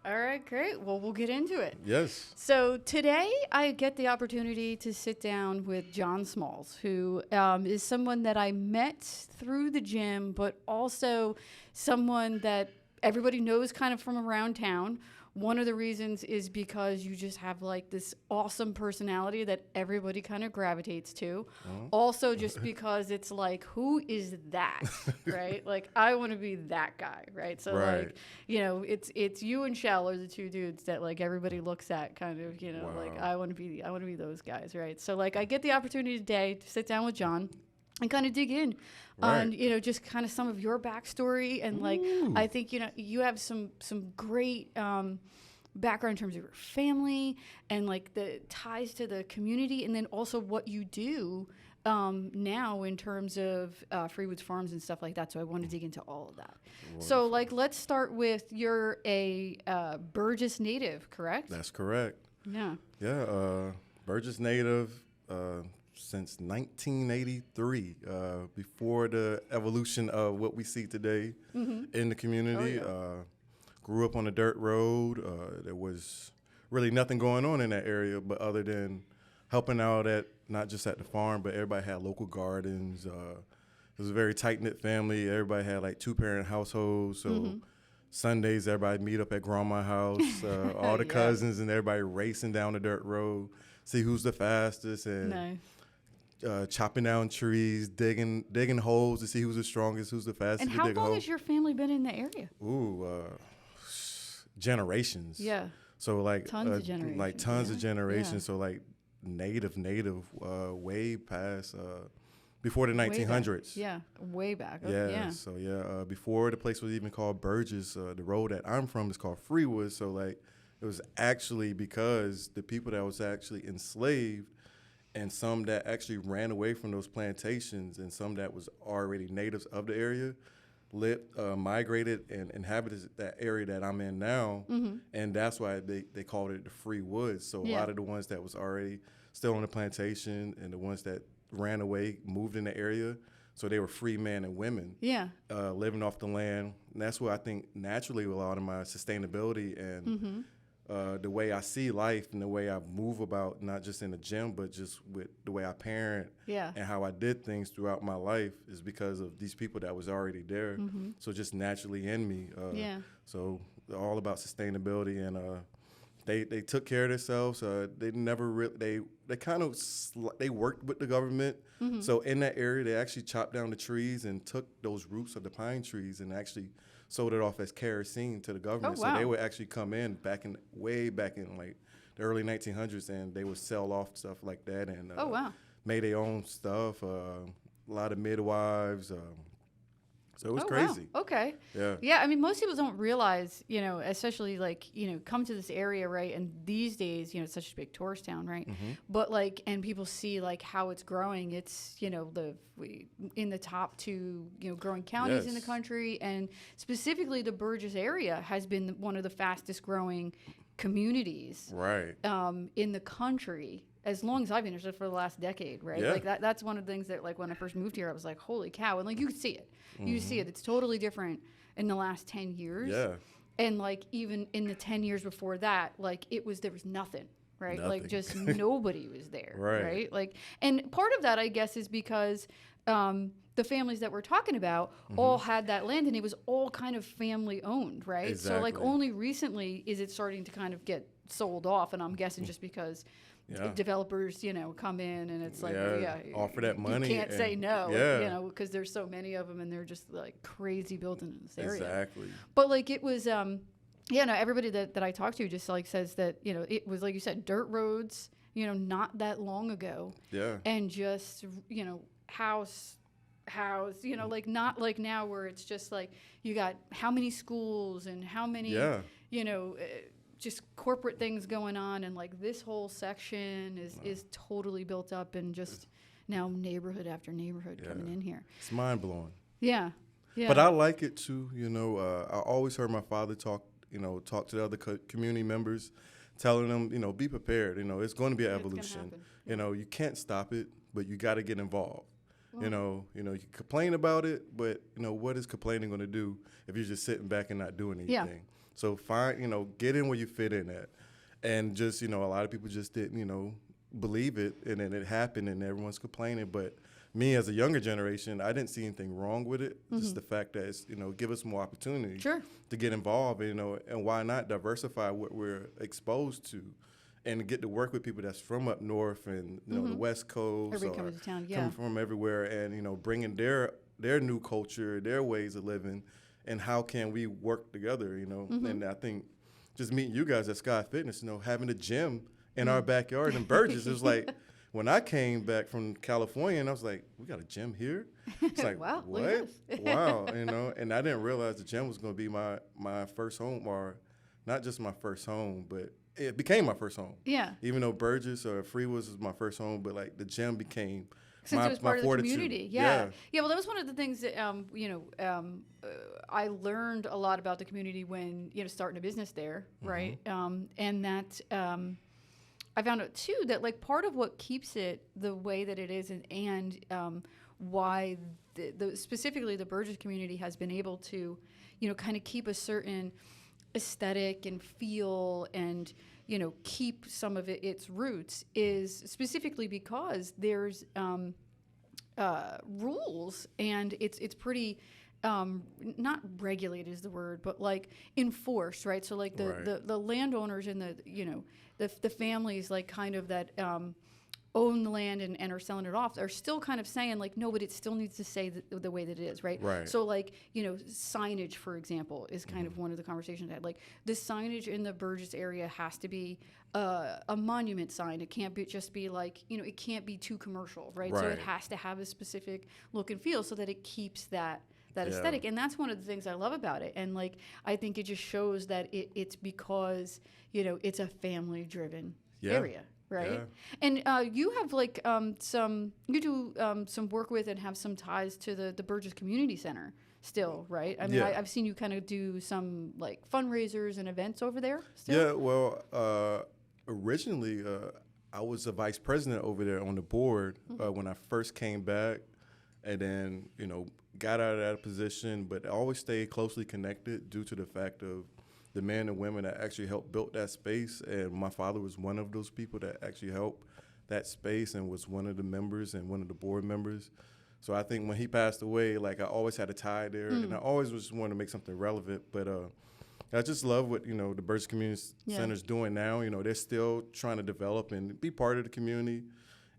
All right, great. Well, we'll get into it. Yes. So today I get the opportunity to sit down with Jon Smalls, who is someone that I met through the gym, but also someone that everybody knows kind of from around town. One of the reasons is because you just have like this awesome personality that everybody kind of gravitates to. Also, just because it's like, who is that, right? Like, I want to be that guy, right? So, Right. like, it's you and Shell are the two dudes that like everybody looks at, kind of, like Wow. I want to be those guys, right? So, like, I get the opportunity today to sit down with Jon and kind of dig in on Right. just kind of some of your backstory, and like Ooh. I think you have some great background in terms of your family and like the ties to the community, and then also what you do now in terms of Freewoods Farms and stuff like that. So I want to dig into all of that. So like let's start with you're a Burgess native, correct? That's correct. Yeah. Yeah. Burgess native since 1983, before the evolution of what we see today in the community. Grew up on a dirt road. There was really nothing going on in that area, but other than helping out at not just at the farm, but everybody had local gardens. It was a very tight-knit family. Everybody had like two-parent households, so Sundays everybody meet up at grandma's house. All the Yeah. cousins and everybody racing down the dirt road, see who's the fastest, and Nice. chopping down trees, digging holes to see who's the strongest, who's the fastest And to how dig a long hole. has your family been in the area? Ooh, generations. Yeah. So like Tons of generations, like tons of yeah. generations. Yeah. So like native, way past before the Way back. 1900s. Yeah, way back. Oh, Yeah. yeah. So before the place was even called Burgess, the road that I'm from is called Freewoods. So like it was actually because the people that was actually enslaved, and some that actually ran away from those plantations, and some that was already natives of the area, migrated and inhabited that area that I'm in now, and that's why they called it the Free Woods. So a Yeah. lot of the ones that was already still on the plantation and the ones that ran away moved in the area, so they were free men and women Yeah. living off the land. And that's where I think naturally a lot of my sustainability and the way I see life and the way I move about, not just in the gym, but just with the way I parent Yeah. and how I did things throughout my life is because of these people that was already there. So just naturally in me. Yeah. So all about sustainability, and they took care of themselves. They never they kind of they worked with the government. So in that area, they actually chopped down the trees and took those roots of the pine trees and actually sold it off as kerosene to the government. Oh, So they wow. would actually come in way back in like the early 1900s, and they would sell off stuff like that, and Oh, wow. made their own stuff. A lot of midwives. So it was Oh, crazy. Wow. Okay. Yeah. Yeah, I mean, most people don't realize, especially like, come to this area, right? And these days, it's such a big tourist town, right? But like, and people see like how it's growing. It's, in the top two, growing counties in the Yes. country. And specifically the Burgess area has been one of the fastest growing communities Right. in the country. As long as I've been here, so for the last decade, right? Yeah. Like that's one of the things that like when I first moved here, I was like, holy cow. And like you could see it. You see it. It's totally different in the last 10 years. Yeah. And like even in the 10 years before that, like there was nothing, right? Like Nothing. just nobody was there, Right. right? Like, and part of that, I guess, is because the families that we're talking about all had that land, and it was all kind of family owned, right? So like Exactly. only recently is it starting to kind of get sold off, and I'm guessing just because Yeah. developers, come in and it's like, offer that money You can't say and- no, yeah. because there's so many of them and they're just like crazy building in this area. Exactly. But like it was, everybody that I talked to just like says that, it was like you said, dirt roads, not that long ago. Yeah. And just, house, like not like now where it's just like you got how many schools and how many, Yeah. just corporate things going on, and like this whole section is totally built up, and just now neighborhood after neighborhood coming in here. It's mind blowing. Yeah. Yeah. But I like it too. I always heard my father talk to the other community members, telling them, be prepared. It's going to be an It's gonna evolution. happen. You can't stop it, but you got to get involved. You can complain about it, but what is complaining going to do if you're just sitting back and not doing anything? Yeah. So get in where you fit in at, and just a lot of people just didn't believe it, and then it happened, and everyone's complaining. But me as a younger generation, I didn't see anything wrong with it. Just the fact that it's give us more opportunity to get involved, and why not diversify what we're exposed to. And get to work with people that's from up north and the West Coast, Everybody comes to town, coming from everywhere, and bringing their new culture, their ways of living, and how can we work together? And I think just meeting you guys at Sky Fitness, having a gym in our backyard in Burgess, it was like when I came back from California, and I was like, we got a gym here. It's like, wow, what? Wow, and I didn't realize the gym was going to be my first home, or not just my first home, but it became my first home. Yeah. Even though Burgess or Freewood was my first home, but like the gym became since it was part of the community. Yeah. Well, that was one of the things that I learned a lot about the community when starting a business there, right? And that I found out too that like part of what keeps it the way that it is, and why specifically the Burgess community has been able to kind of keep a certain aesthetic and feel and keep some of its roots is specifically because there's rules, and it's pretty not regulated is the word, but like enforced, right? So like the landowners and the families like kind of that own the land and are selling it off are still kind of saying like, no, but it still needs to say the way that it is, right? So like, signage, for example, is kind of one of the conversations I had. Like the signage in the Burgess area has to be a monument sign. It can't just be like, it can't be too commercial, right? So it has to have a specific look and feel so that it keeps that aesthetic. And that's one of the things I love about it. And like, I think it just shows that it's because, it's a family driven area. Right. Yeah. And you have like you do some work with and have some ties to the Burgess Community Center still, right? I mean, I've seen you kind of do some like fundraisers and events over there still. Yeah, well, originally I was a vice president over there on the board when I first came back, and then, got out of that position, but I always stayed closely connected due to the fact of the men and women that actually helped build that space. And my father was one of those people that actually helped that space and was one of the members and one of the board members. So I think when he passed away, like I always had a tie there, and I always just wanted to make something relevant. But I just love what, the Burgess Community Center's doing now. They're still trying to develop and be part of the community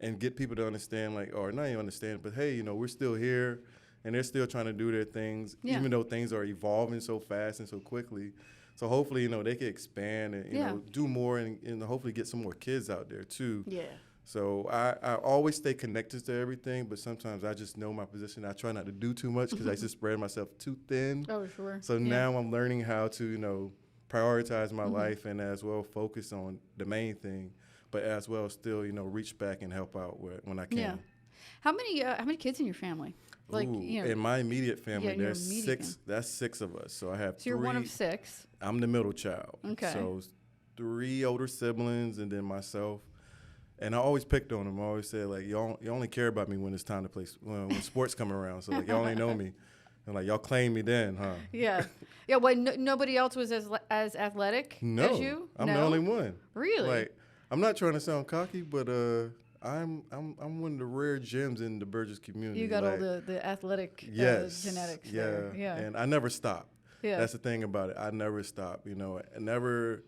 and get people to understand, like, or not even understand, but hey, we're still here, and they're still trying to do their things, even though things are evolving so fast and so quickly. So hopefully, they can expand and, do more and hopefully get some more kids out there too. Yeah. So I always stay connected to everything, but sometimes I just know my position. I try not to do too much because I just spread myself too thin. Oh, sure. So now I'm learning how to, prioritize my life and as well focus on the main thing, but as well still, reach back and help out when I can. Yeah. How many kids in your family? Like, in my immediate family, there's six. That's 6 of us. So I have 3. So you're one of 6. I'm the middle child. Okay. So 3 older siblings and then myself. And I always picked on them. I always said, like, you only care about me when it's time to play, when sports come around. So, like, y'all only know me. And, like, y'all claim me then, huh? Yeah. Yeah, well, nobody else was as athletic as you? I'm the only one. Really? Like, I'm not trying to sound cocky, but I'm one of the rare gems in the Burgess community. You got all the athletic genetics there. Yeah. And I never stopped. Yeah. That's the thing about it. I never stopped. I never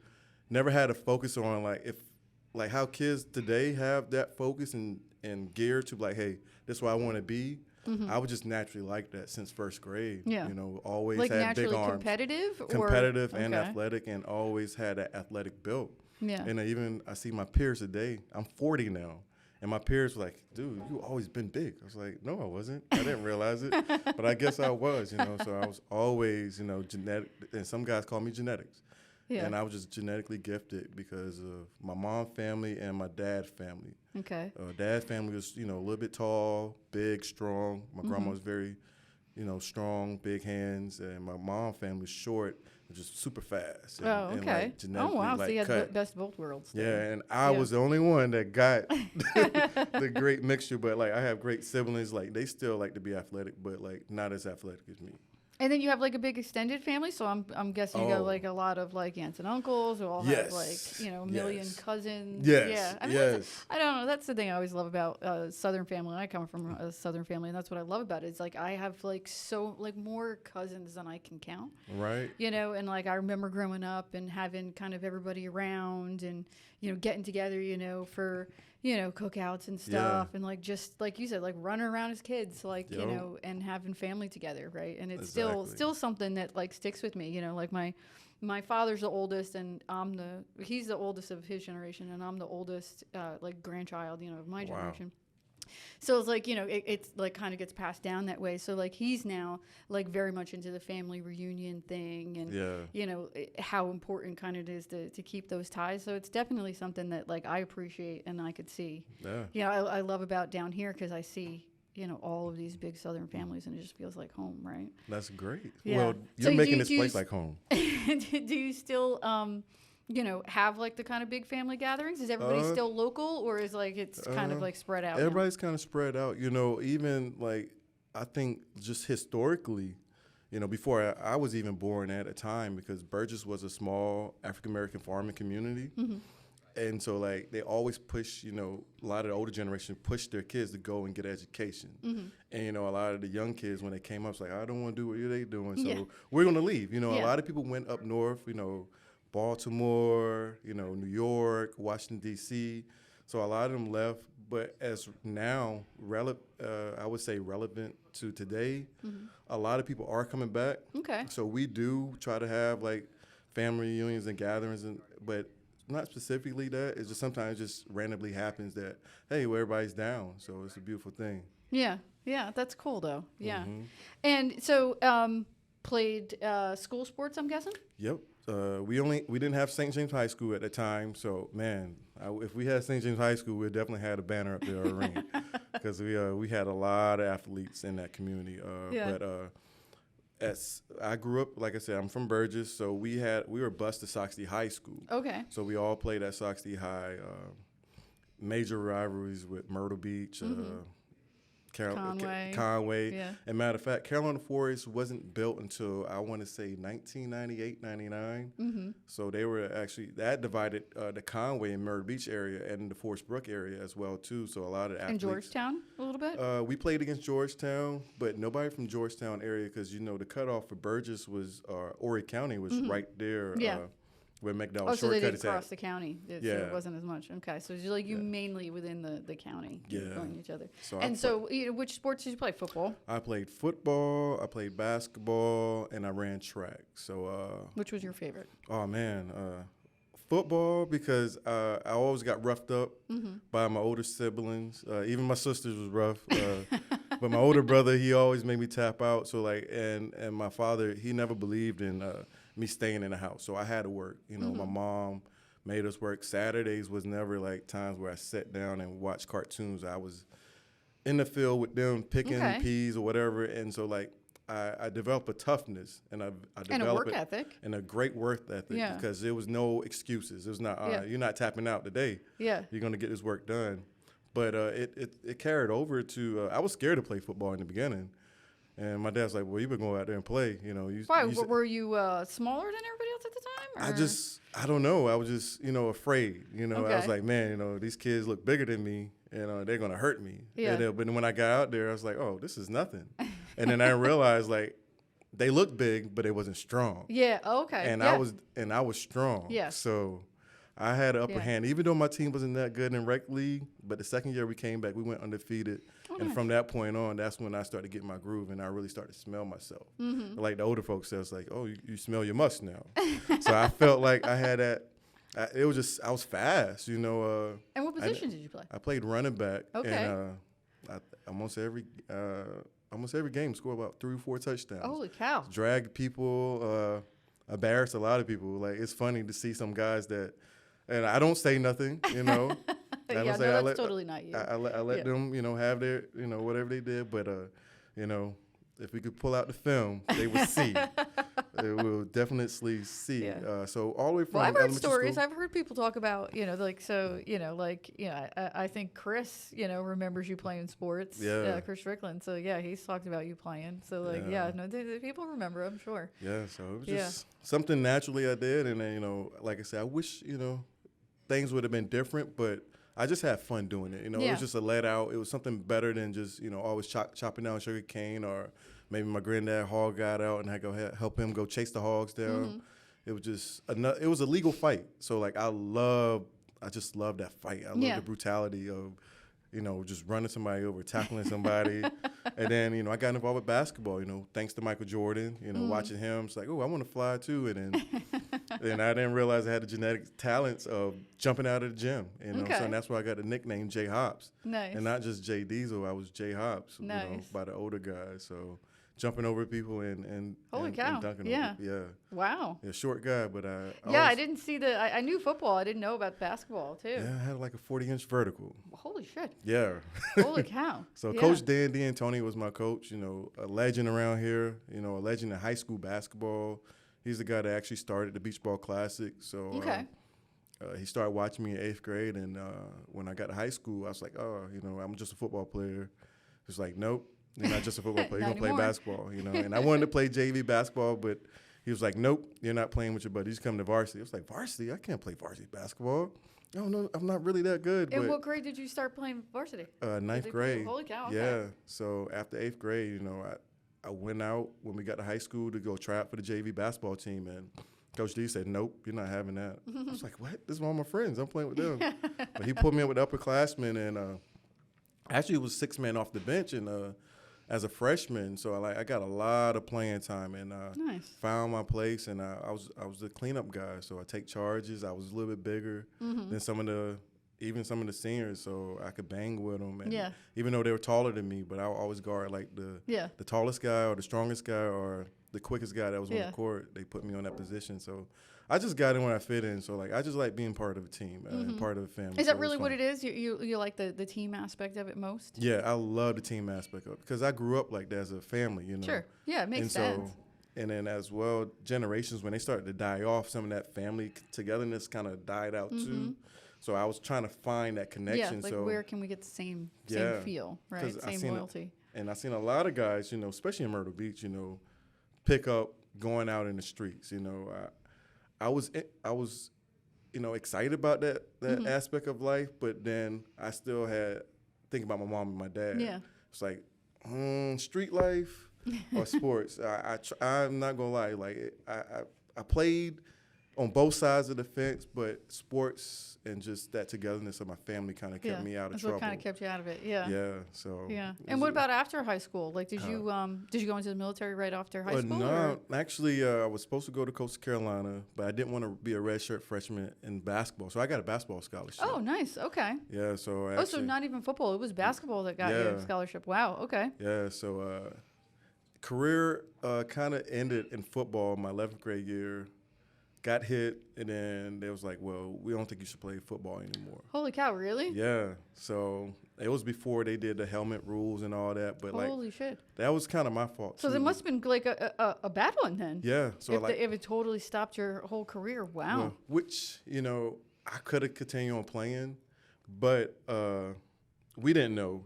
had a focus on like how kids today have that focus and gear to like, hey, this is what I want to be. I was just naturally like that since first grade. Yeah. Always like had big arms. Competitive and athletic, and always had an athletic build. Yeah. And I see my peers today. I'm 40 now. And my peers were like, dude, you always been big. I was like, no, I wasn't. I didn't realize it. But I guess I was, So I was always, genetic. And some guys call me genetics. Yeah. And I was just genetically gifted because of my mom family and my dad family. Okay. Dad's family was, a little bit tall, big, strong. My grandma was very strong, big hands, and my mom family was short, and just super fast. And, Oh, and, okay. like, genetically, Oh, wow. like, So you had the cut. best of both worlds. Yeah, there. and I Yeah. was the only one that got the great mixture. But like, I have great siblings. Like, they still like to be athletic, but like not as athletic as me. And then you have like a big extended family, so I'm guessing you got Oh. like a lot of like aunts and uncles who all have like Yes. a million Yes. cousins. Yes. Yeah, I mean, Yes. I don't know. That's the thing I always love about Southern family. I come from a Southern family, and that's what I love about it. It's like I have like more cousins than I can count. Right. And like I remember growing up and having kind of everybody around and getting together, for cookouts and stuff, and like just like you said, like running around as kids, like Yo. and having family together, right? And it's Exactly. still something that like sticks with me, like my father's the oldest, and he's the oldest of his generation, and I'm the oldest like grandchild, of my Wow. generation. So it's like, it's like kind of gets passed down that way. So like he's now like very much into the family reunion thing and, how important kind of it is to keep those ties. So it's definitely something that like I appreciate and I could see. Yeah. I love about down here because I see, all of these big Southern families and it just feels like home, right? That's great. Yeah. Well, So you're making this do you place like home. Do you still, have like the kind of big family gatherings? Is everybody still local, or is like it's kind of like spread out? Everybody's kind of spread out. Even like I think just historically, before I was even born at a time, because Burgess was a small African American farming community. Mm-hmm. And so, like, they always push, a lot of the older generation push their kids to go and get education. Mm-hmm. And, a lot of the young kids, when they came up, it's like, I don't want to do what they doing. So Yeah. we're going to leave. A Yeah. lot of people went up north, Baltimore, New York, Washington, D.C. So a lot of them left. But as now, I would say relevant to today, Mm-hmm. a lot of people are coming back. Okay. So we do try to have, like, family reunions and gatherings, but not specifically that. It's just sometimes just randomly happens that, hey, well, everybody's down. So it's a beautiful thing. Yeah. That's cool though. Yeah. Mhm. And so played school sports, I'm guessing? Yep. We didn't have St. James High School at the time. So, man, if we had St. James High School, we definitely had a banner up there, a ring. Because we had a lot of athletes in that community. But as I grew up, like I said, I'm from Burgess, so we were bused to Soxley High School. Okay. So we all played at Soxley High. Major rivalries with Myrtle Beach, Conway. Yeah. And matter of fact, Carolina Forest wasn't built until I want to say 1998, 99. Mm-hmm. So they were actually that divided the Conway and Myrtle Beach area and the Forest Brook area as well too. So a lot of athletes. And Georgetown a little bit? We played against Georgetown, but nobody from Georgetown area because the cutoff for Burgess was Horry County was right there. Yeah. Where McDowell Oh, so they shortcut did is cross at. the county. So Yeah. it wasn't as much. Okay. So it's like you mainly within the county. Yeah. Going each other. So And so which sports did you play? Football? I played football, I played basketball, and I ran track. So, Which was your favorite? oh man, football because I always got roughed up by my older siblings. Even my sisters was rough. But my older brother, he always made me tap out. So like, and my father, he never believed in me staying in the house. So I had to work. My mom made us work. Saturdays was never like times where I sat down and watched cartoons. I was in the field with them picking peas or whatever. And so like, I developed a toughness and I developed And a work ethic. and a great work ethic because there was no excuses. It was not, you're not tapping out today. Yeah. You're going to get this work done. But it carried over to, I was scared to play football in the beginning. And my dad's like, well, you better go out there and play. Why? Were you smaller than everybody else at the time? Or? I don't know. I was just, afraid. I Okay. was like, man, these kids look bigger than me and they're going to hurt me. Yeah. But then when I got out there, I was like, oh, this is nothing. And then I realized, like, they looked big, but they wasn't strong. Yeah. Okay. And yeah. I was strong. Yeah. So I had an upper hand, even though my team wasn't that good in rec league. But the second year we came back, we went undefeated. And from that point on, that's when I started getting my groove and I really started to smell myself. Mm-hmm. Like the older folks say, it's like, oh, you smell your must now. So I felt like I had that. I was fast, And what position did you play? I played running back. Okay. And almost every game scored about 3 or 4 touchdowns. Holy cow. Drag people, embarrassed a lot of people. Like, it's funny to see some guys that, and I don't say nothing, That's totally not you. I let them, have their, whatever they did. But, if we could pull out the film, they would see. They will definitely see. Yeah. So all the way from Well, I've heard elementary stories. school. I've heard people talk about, I think Chris, remembers you playing sports. Yeah. Chris Strickland. So yeah, he's talked about you playing. So people remember, I'm sure. Yeah, so it was just something naturally I did, and then like I said, I wish things would have been different, but I just had fun doing it. It was just a let out. It was something better than just always chopping down sugar cane, or maybe my granddad hog got out and I go help him go chase the hogs down. Mm-hmm. It was just it was a legal fight. So like I just love that fight. I love the brutality of just running somebody over, tackling somebody. And then, I got involved with basketball, thanks to Michael Jordan, watching him. It's like, oh, I want to fly too. And then I didn't realize I had the genetic talents of jumping out of the gym, So that's why I got the nickname J Hops. Nice. And not just J Diesel, I was J Hops, by the older guys. So jumping over people and Holy cow. and dunking Yeah. over people. Yeah. Wow. Yeah, short guy, but I didn't see I knew football. I didn't know about basketball too. Yeah, I had like a 40-inch vertical. Holy shit. Yeah. Holy cow. So Coach Dan D'Antoni was my coach, a legend around here, a legend in high school basketball. He's the guy that actually started the Beach Ball Classic. So he started watching me in 8th grade, and when I got to high school, I was like, oh, I'm just a football player. He's like, nope, you're not just a football player. You're going to play basketball, And I wanted to play JV basketball, but he was like, nope, you're not playing with your buddies. Come to varsity. I was like, varsity? I can't play varsity basketball. No, I'm not really that good. In what grade did you start playing varsity? 9th grade. Holy cow. Okay. Yeah. So after 8th grade, I went out when we got to high school to go try out for the JV basketball team, and Coach D said, nope, you're not having that. I was like, what? This is all my friends. I'm playing with them. But he put me in with the upperclassmen, and actually it was 6 men off the bench, and as a freshman, so I got a lot of playing time, and nice. Found my place, and I was the cleanup guy, so I take charges. I was a little bit bigger than some of the seniors, so I could bang with them. And even though they were taller than me, but I would always guard like the tallest guy or the strongest guy or the quickest guy that was on the court. They put me on that position, so I just got in when I fit in. So I just like being part of a team and part of a family. Is that really what it is? You like the team aspect of it most? Yeah, I love the team aspect of it because I grew up like that as a family. Sure. Yeah, it makes sense. And then as well, generations, when they started to die off, some of that family togetherness kind of died out too. So I was trying to find that connection. Yeah, so where can we get the same feel, right? Same loyalty. And I've seen a lot of guys, especially in Myrtle Beach, pick up going out in the streets. I was excited about that aspect of life, but then I still had thinking about my mom and my dad. Yeah. It's like street life or sports. I'm not gonna lie. Like I played on both sides of the fence, but sports and just that togetherness of my family kind of kept me out of trouble. That's what kind of kept you out of it. Yeah. Yeah. So. Yeah. And what about after high school? Like, did you go into the military right after high school? No, actually, I was supposed to go to Coastal Carolina, but I didn't want to be a redshirt freshman in basketball, so I got a basketball scholarship. Oh, nice. Okay. Yeah. So. So not even football; it was basketball that got you a scholarship. Wow. Okay. Yeah. So, career kind of ended in football my 11th grade year. Got hit, and then they was like, well, we don't think you should play football anymore. Holy cow, really? Yeah. So it was before they did the helmet rules and all that. But holy shit. That was kind of my fault, so too. there must have been like a bad one then. Yeah. So if it totally stopped your whole career. Wow. Well, which, I could have continued on playing, but we didn't know,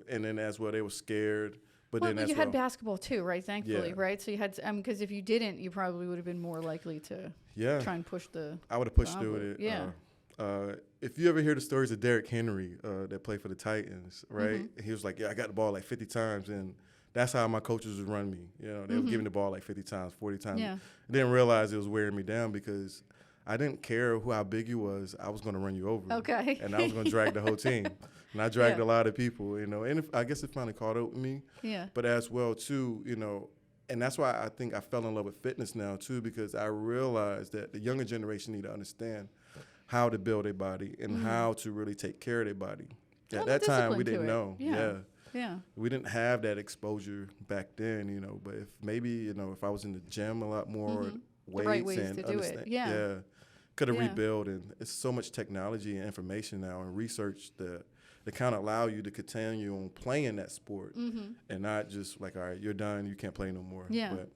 and then as well, they were scared. But then you had basketball too, right? Thankfully, right? So you had because if you didn't, you probably would have been more likely to try and push the. I would have pushed through it. Yeah. If you ever hear the stories of Derrick Henry that played for the Titans, right? He was like, yeah, I got the ball like 50 times, and that's how my coaches would run me. They were giving the ball like 50 times, 40 times. Yeah. I didn't realize it was wearing me down because I didn't care how big you was. I was going to run you over. Okay. And I was going to drag the whole team. And I dragged a lot of people, and I guess it finally caught up with me. Yeah. But as well, too, and that's why I think I fell in love with fitness now, too, because I realized that the younger generation need to understand how to build a body and how to really take care of their body. At that time, we didn't know. Yeah. We didn't have that exposure back then, but if maybe, if I was in the gym a lot more, weights right ways and to do understand. it. Yeah. Could have rebuilt, and it's so much technology and information now and research that to kind of allow you to continue on playing that sport and not just like, all right, you're done, you can't play no more. Yeah. But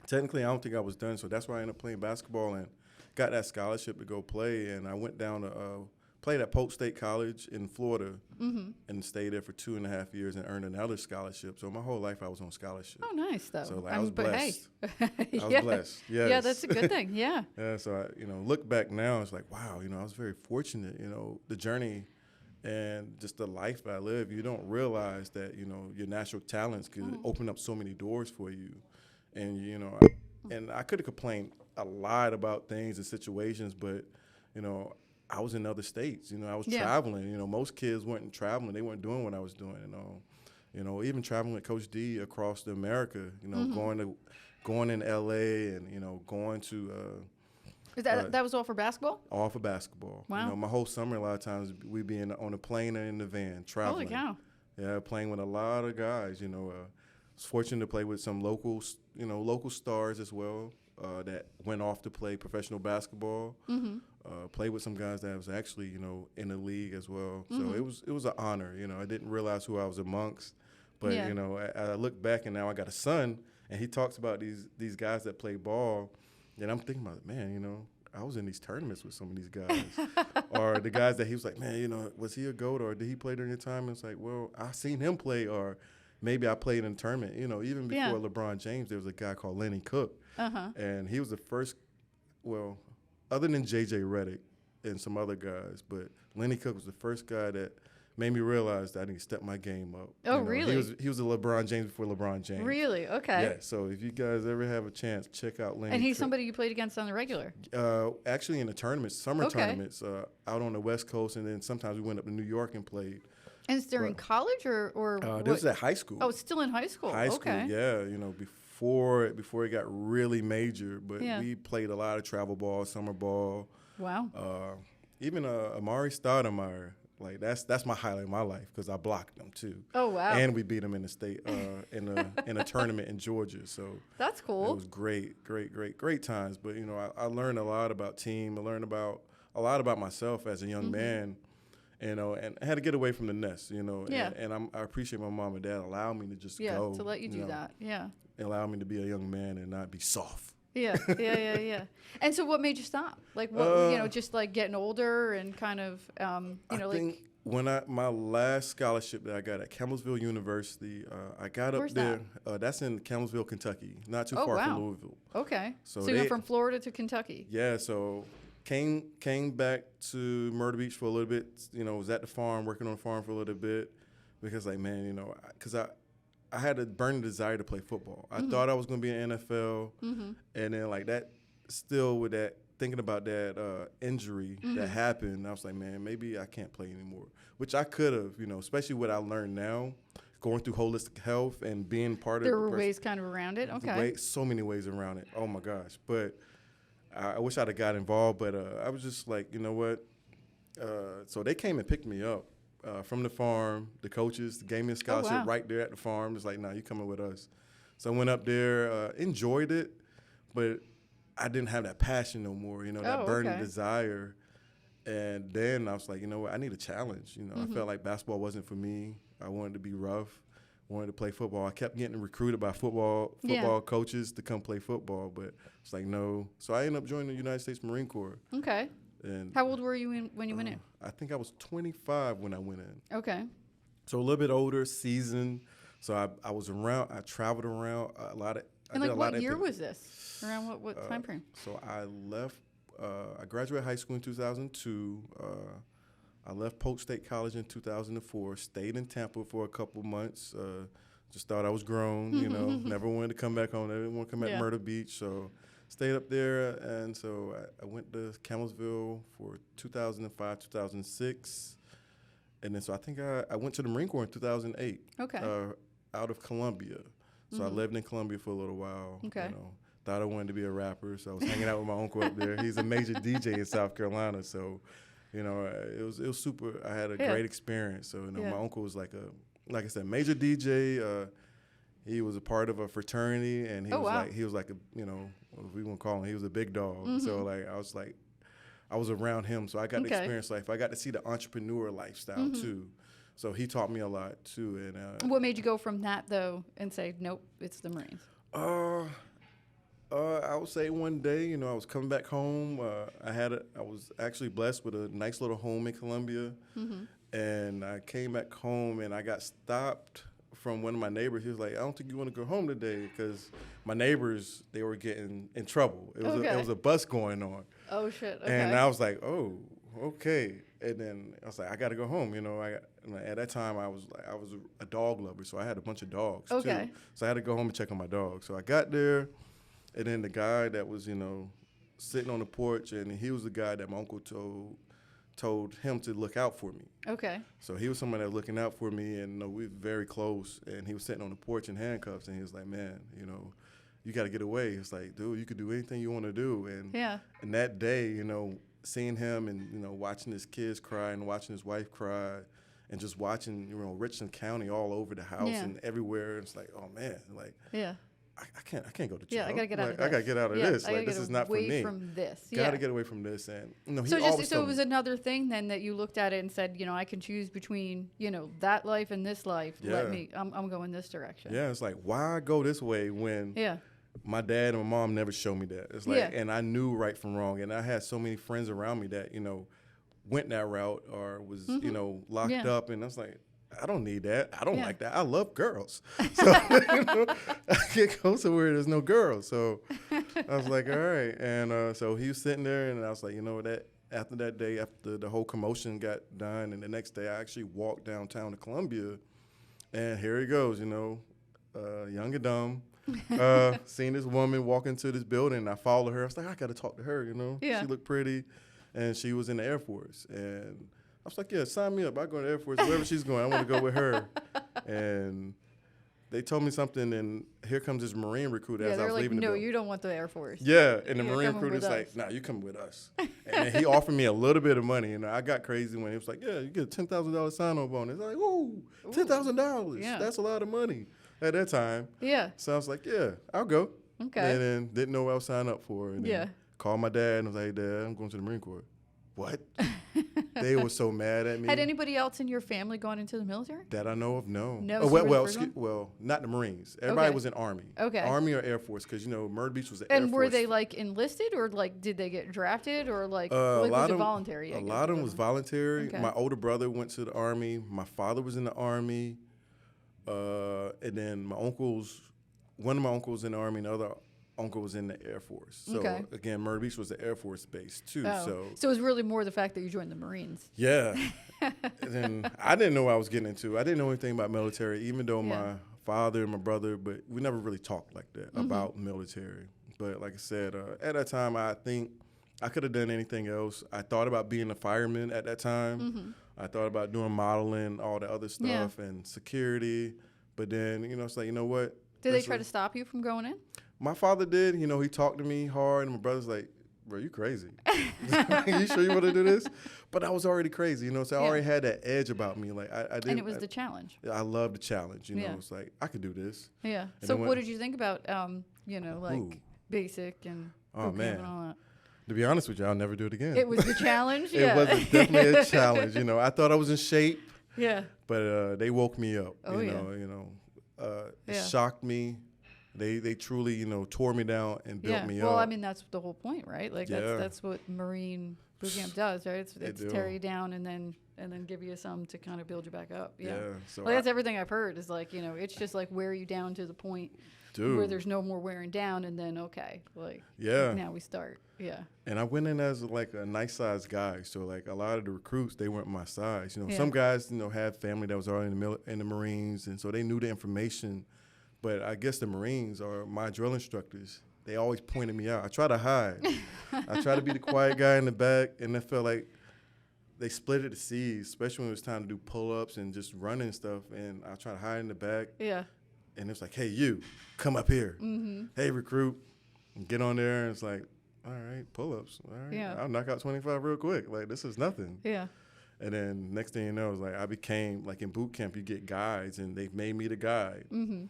technically, I don't think I was done, so that's why I ended up playing basketball and got that scholarship to go play. And I went down to played at Polk State College in Florida and stayed there for 2.5 years and earned another scholarship. So my whole life I was on scholarship. Oh, nice, though. So like, I was blessed. Hey. I was blessed. Yes. Yeah, that's a good thing. Yeah. Yeah, so I, look back now, it's like, wow, I was very fortunate, the journey and just the life I live. You don't realize that, your natural talents could open up so many doors for you. And, and I could have complained a lot about things and situations, but, I was in other states. I was traveling. Most kids weren't traveling. They weren't doing what I was doing. Even traveling with Coach D across America, going in L.A. and, going to that was all for basketball? All for basketball. Wow. My whole summer, a lot of times, we'd be on a plane or in the van, traveling. Holy cow. Yeah, playing with a lot of guys, I was fortunate to play with some local stars as well that went off to play professional basketball. Played with some guys that was actually, in the league as well. So it was an honor. I didn't realize who I was amongst, but I look back and now I got a son, and he talks about these guys that play ball, and I'm thinking about, man, I was in these tournaments with some of these guys, or the guys that he was like, man, was he a GOAT, or did he play during your time? And it's like, well, I seen him play, or maybe I played in a tournament. Even before LeBron James, there was a guy called Lenny Cook, and he was the first, well, other than J.J. Redick and some other guys, but Lenny Cook was the first guy that made me realize that I need to step my game up. Oh, really? He was a LeBron James before LeBron James. Really? Okay. Yeah, so if you guys ever have a chance, check out Lenny And he's Cook. somebody you played against on the regular? Actually in the tournaments, summer tournaments, out on the West Coast, and then sometimes we went up to New York and played. And it's during college or this was at high school. Oh, it's still in high school. High school, yeah. Before it got really major, but we played a lot of travel ball, summer ball. Wow. Even Amari Stoudemire, like that's my highlight of my life because I blocked them too. Oh wow! And we beat them in the state in a tournament in Georgia. So that's cool. It was great times. But I learned a lot about team. I learned a lot about myself as a young man. And I had to get away from the nest. Yeah. And I appreciate my mom and dad allowing me to just go. Yeah, to let you do that. Yeah. And allow me to be a young man and not be soft. Yeah. And so what made you stop? Like, what, just like getting older and kind of, I think when my last scholarship that I got at Campbellsville University, I got Where's up there. That's in Campbellsville, Kentucky, not too far from Louisville. Okay. So you went from Florida to Kentucky. Yeah. So came back to Myrtle Beach for a little bit. Was at the farm, working on the farm for a little bit because, like, man, because I had a burning desire to play football. I thought I was going to be in the NFL, and then like that, still with that, thinking about that injury that happened, I was like, man, maybe I can't play anymore, which I could have, especially what I learned now, going through holistic health and being part of There were ways kind of around it, okay. So many ways around it, oh my gosh. But I wish I'd have got involved, but I was just like, you know what? So they came and picked me up. From the farm, the coaches gave me a scholarship right there at the farm. It's like, nah, you coming with us. So I went up there, enjoyed it, but I didn't have that passion no more, that burning desire. And then I was like, you know what, I need a challenge. I felt like basketball wasn't for me. I wanted to be rough, wanted to play football. I kept getting recruited by football coaches to come play football, but it's like, no. So I ended up joining the United States Marine Corps. Okay. And how old were you when you went in? I think I was 25 when I went in. Okay. So a little bit older, seasoned. So I was around. I traveled around a lot of. And like, what year was this? Around what time frame? So I left. I graduated high school in 2002. I left Polk State College in 2004. Stayed in Tampa for a couple months. Just thought I was grown. Never wanted to come back home. I didn't want to come back to Myrtle Beach. So stayed up there, and so I went to Campbellsville for 2005, 2006. And then so I think I went to the Marine Corps in 2008. Okay. Out of Columbia. So I lived in Columbia for a little while. Okay. Thought I wanted to be a rapper, so I was hanging out with my uncle up there. He's a major DJ in South Carolina, so it was super. I had a great experience. So my uncle was like I said, major DJ. He was a part of a fraternity, and he was like a, what we want to call him, he was a big dog. So like I was like, I was around him, so I got to experience life. I got to see the entrepreneur lifestyle too. So he taught me a lot too. And what made you go from that though and say, nope, it's the Marines? I would say one day, I was coming back home. I was actually blessed with a nice little home in Columbia, and I came back home and I got stopped from one of my neighbors. He was like, "I don't think you want to go home today," because my neighbors, they were getting in trouble. It was a bus going on. Oh shit! Okay. And I was like, "Oh, okay." And then I was like, "I got to go home." At that time I was a dog lover, so I had a bunch of dogs too. So I had to go home and check on my dog. So I got there. And then the guy that was, sitting on the porch, and he was the guy that my uncle told him to look out for me. Okay. So he was someone that was looking out for me, and we were very close. And he was sitting on the porch in handcuffs, and he was like, "Man, you got to get away." It's like, dude, you could do anything you want to do. And that day, seeing him and watching his kids cry and watching his wife cry, and just watching Richland County all over the house and everywhere, it's like, oh man, like I can't go to jail. Yeah, I gotta get out of this. I gotta get out of this. Like, this is not for me. Away from this. Gotta get away from this. And so it was another thing then that you looked at it and said, I can choose between that life and this life. Yeah. I'm going this direction. Yeah, it's like, why go this way when my dad and my mom never showed me that? It's like, and I knew right from wrong, and I had so many friends around me that went that route or was locked up, and I was like, I don't need that. I don't like that. I love girls. So, I can't go somewhere there's no girls. So I was like, all right. And so he was sitting there, and I was like, that after that day, after the whole commotion got done, and the next day I actually walked downtown to Columbia, and here he goes, young and dumb. Seeing this woman walk into this building, and I followed her. I was like, I got to talk to her, She looked pretty, and she was in the Air Force. And I was like, yeah, sign me up. I go to the Air Force. Wherever she's going, I want to go with her. And they told me something, and here comes this Marine recruiter as I was leaving the building. No, you don't want the Air Force. Yeah, and the Marine recruiter's like, nah, you come with us. And he offered me a little bit of money, and I got crazy when he was like, yeah, you get a $10,000 sign-on bonus. I was like, ooh, $10,000. Yeah. That's a lot of money at that time. Yeah. So I was like, yeah, I'll go. Okay. And then didn't know what I was signing up for. And then called my dad, and I was like, hey, Dad, I'm going to the Marine Corps. What? They were so mad at me. Had anybody else in your family gone into the military? That I know of, no. No. Well, not the Marines. Everybody was in Army. Okay. Army or Air Force, because Myrtle Beach was the Air Force. And were they enlisted, or did they get drafted, or was it voluntary? A lot of them was voluntary. Okay. My older brother went to the Army. My father was in the Army, and then one of my uncles in the Army, and the other uncle was in the Air Force. So again, Myrtle Beach was the Air Force base too. So it was really more the fact that you joined the Marines. Yeah. And then I didn't know what I was getting into. I didn't know anything about military, even though my father and my brother, but we never really talked like that about military. But like I said, at that time, I think I could have done anything else. I thought about being a fireman at that time. I thought about doing modeling, all the other stuff, and security. But then, it's like, you know what? Did they try to stop you from going in? My father did. He talked to me hard, and my brother's like, bro, you crazy. You sure you want to do this? But I was already crazy, so I already had that edge about me. Like I did. And it was the challenge. I love the challenge, It's like, I could do this. Yeah. And so what did you think about, basic and oh, man. And all that? To be honest with you, I'll never do it again. It was the challenge? It was definitely a challenge. I thought I was in shape. Yeah. But they woke me up. Oh, it shocked me. They truly, tore me down and built me up. Well, I mean, that's the whole point, right? Like that's what Marine boot camp does, right? It's tear you down and then give you some to kind of build you back up. Yeah. So that's everything I've heard is like, it's just like wear you down to the point where there's no more wearing down, and then now we start. Yeah. And I went in as like a nice sized guy, so like a lot of the recruits, they weren't my size. Some guys had family that was already in the Marines, and so they knew the information. But I guess the Marines or my drill instructors, they always pointed me out. I try to hide. I try to be the quiet guy in the back, and I felt like they split it the seas, especially when it was time to do pull-ups and just running stuff. And I try to hide in the back. Yeah. And it's like, hey, you, come up here. Mm-hmm. Hey, recruit. And get on there, and it's like, all right, pull-ups. All right, I'll knock out 25 real quick. Like, this is nothing. Yeah. And then next thing you know, it's like I became, like in boot camp, you get guides, and they've made me the guide. Mm-hmm.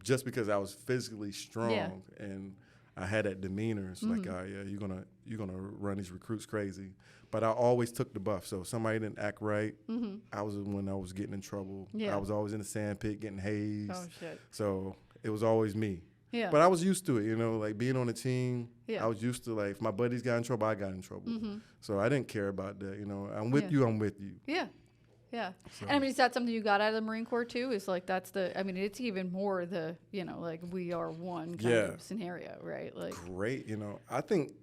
Just because I was physically strong. Yeah. And I had that demeanor. It's like, oh yeah, you're gonna run these recruits crazy. But I always took the buff. So if somebody didn't act right, I was the one that was getting in trouble. Yeah. I was always in the sand pit getting hazed. Oh shit. So it was always me. Yeah. But I was used to it, you know, like being on the team. Yeah. I was used to, like, if my buddies got in trouble, I got in trouble. So I didn't care about that, you know. I'm with you, I'm with you. Yeah. Yeah. So. And I mean, is that something you got out of the Marine Corps too? Is like, I mean, it's even more the, you know, like we are one kind of scenario, right? Like, great, you know. I think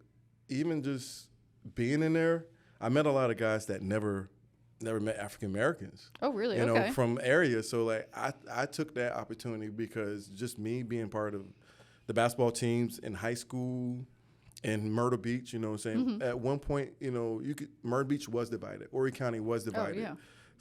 even just being in there, I met a lot of guys that never met African Americans. Oh, really? You okay. know, from areas. So like I took that opportunity because just me being part of the basketball teams in high school in Myrtle Beach, you know what I'm saying? At one point, you know, Myrtle Beach was divided. Horry County was divided. Oh, yeah.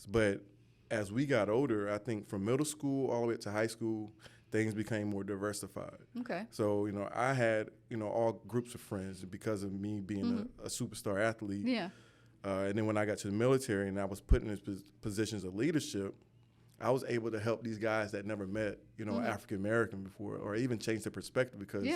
But as we got older, I think from middle school all the way to high school, things became more diversified. Okay. So, you know, I had, you know, all groups of friends because of me being a superstar athlete. Yeah. And then when I got to the military and I was put in these positions of leadership, I was able to help these guys that never met, you know, African American before, or even change their perspective because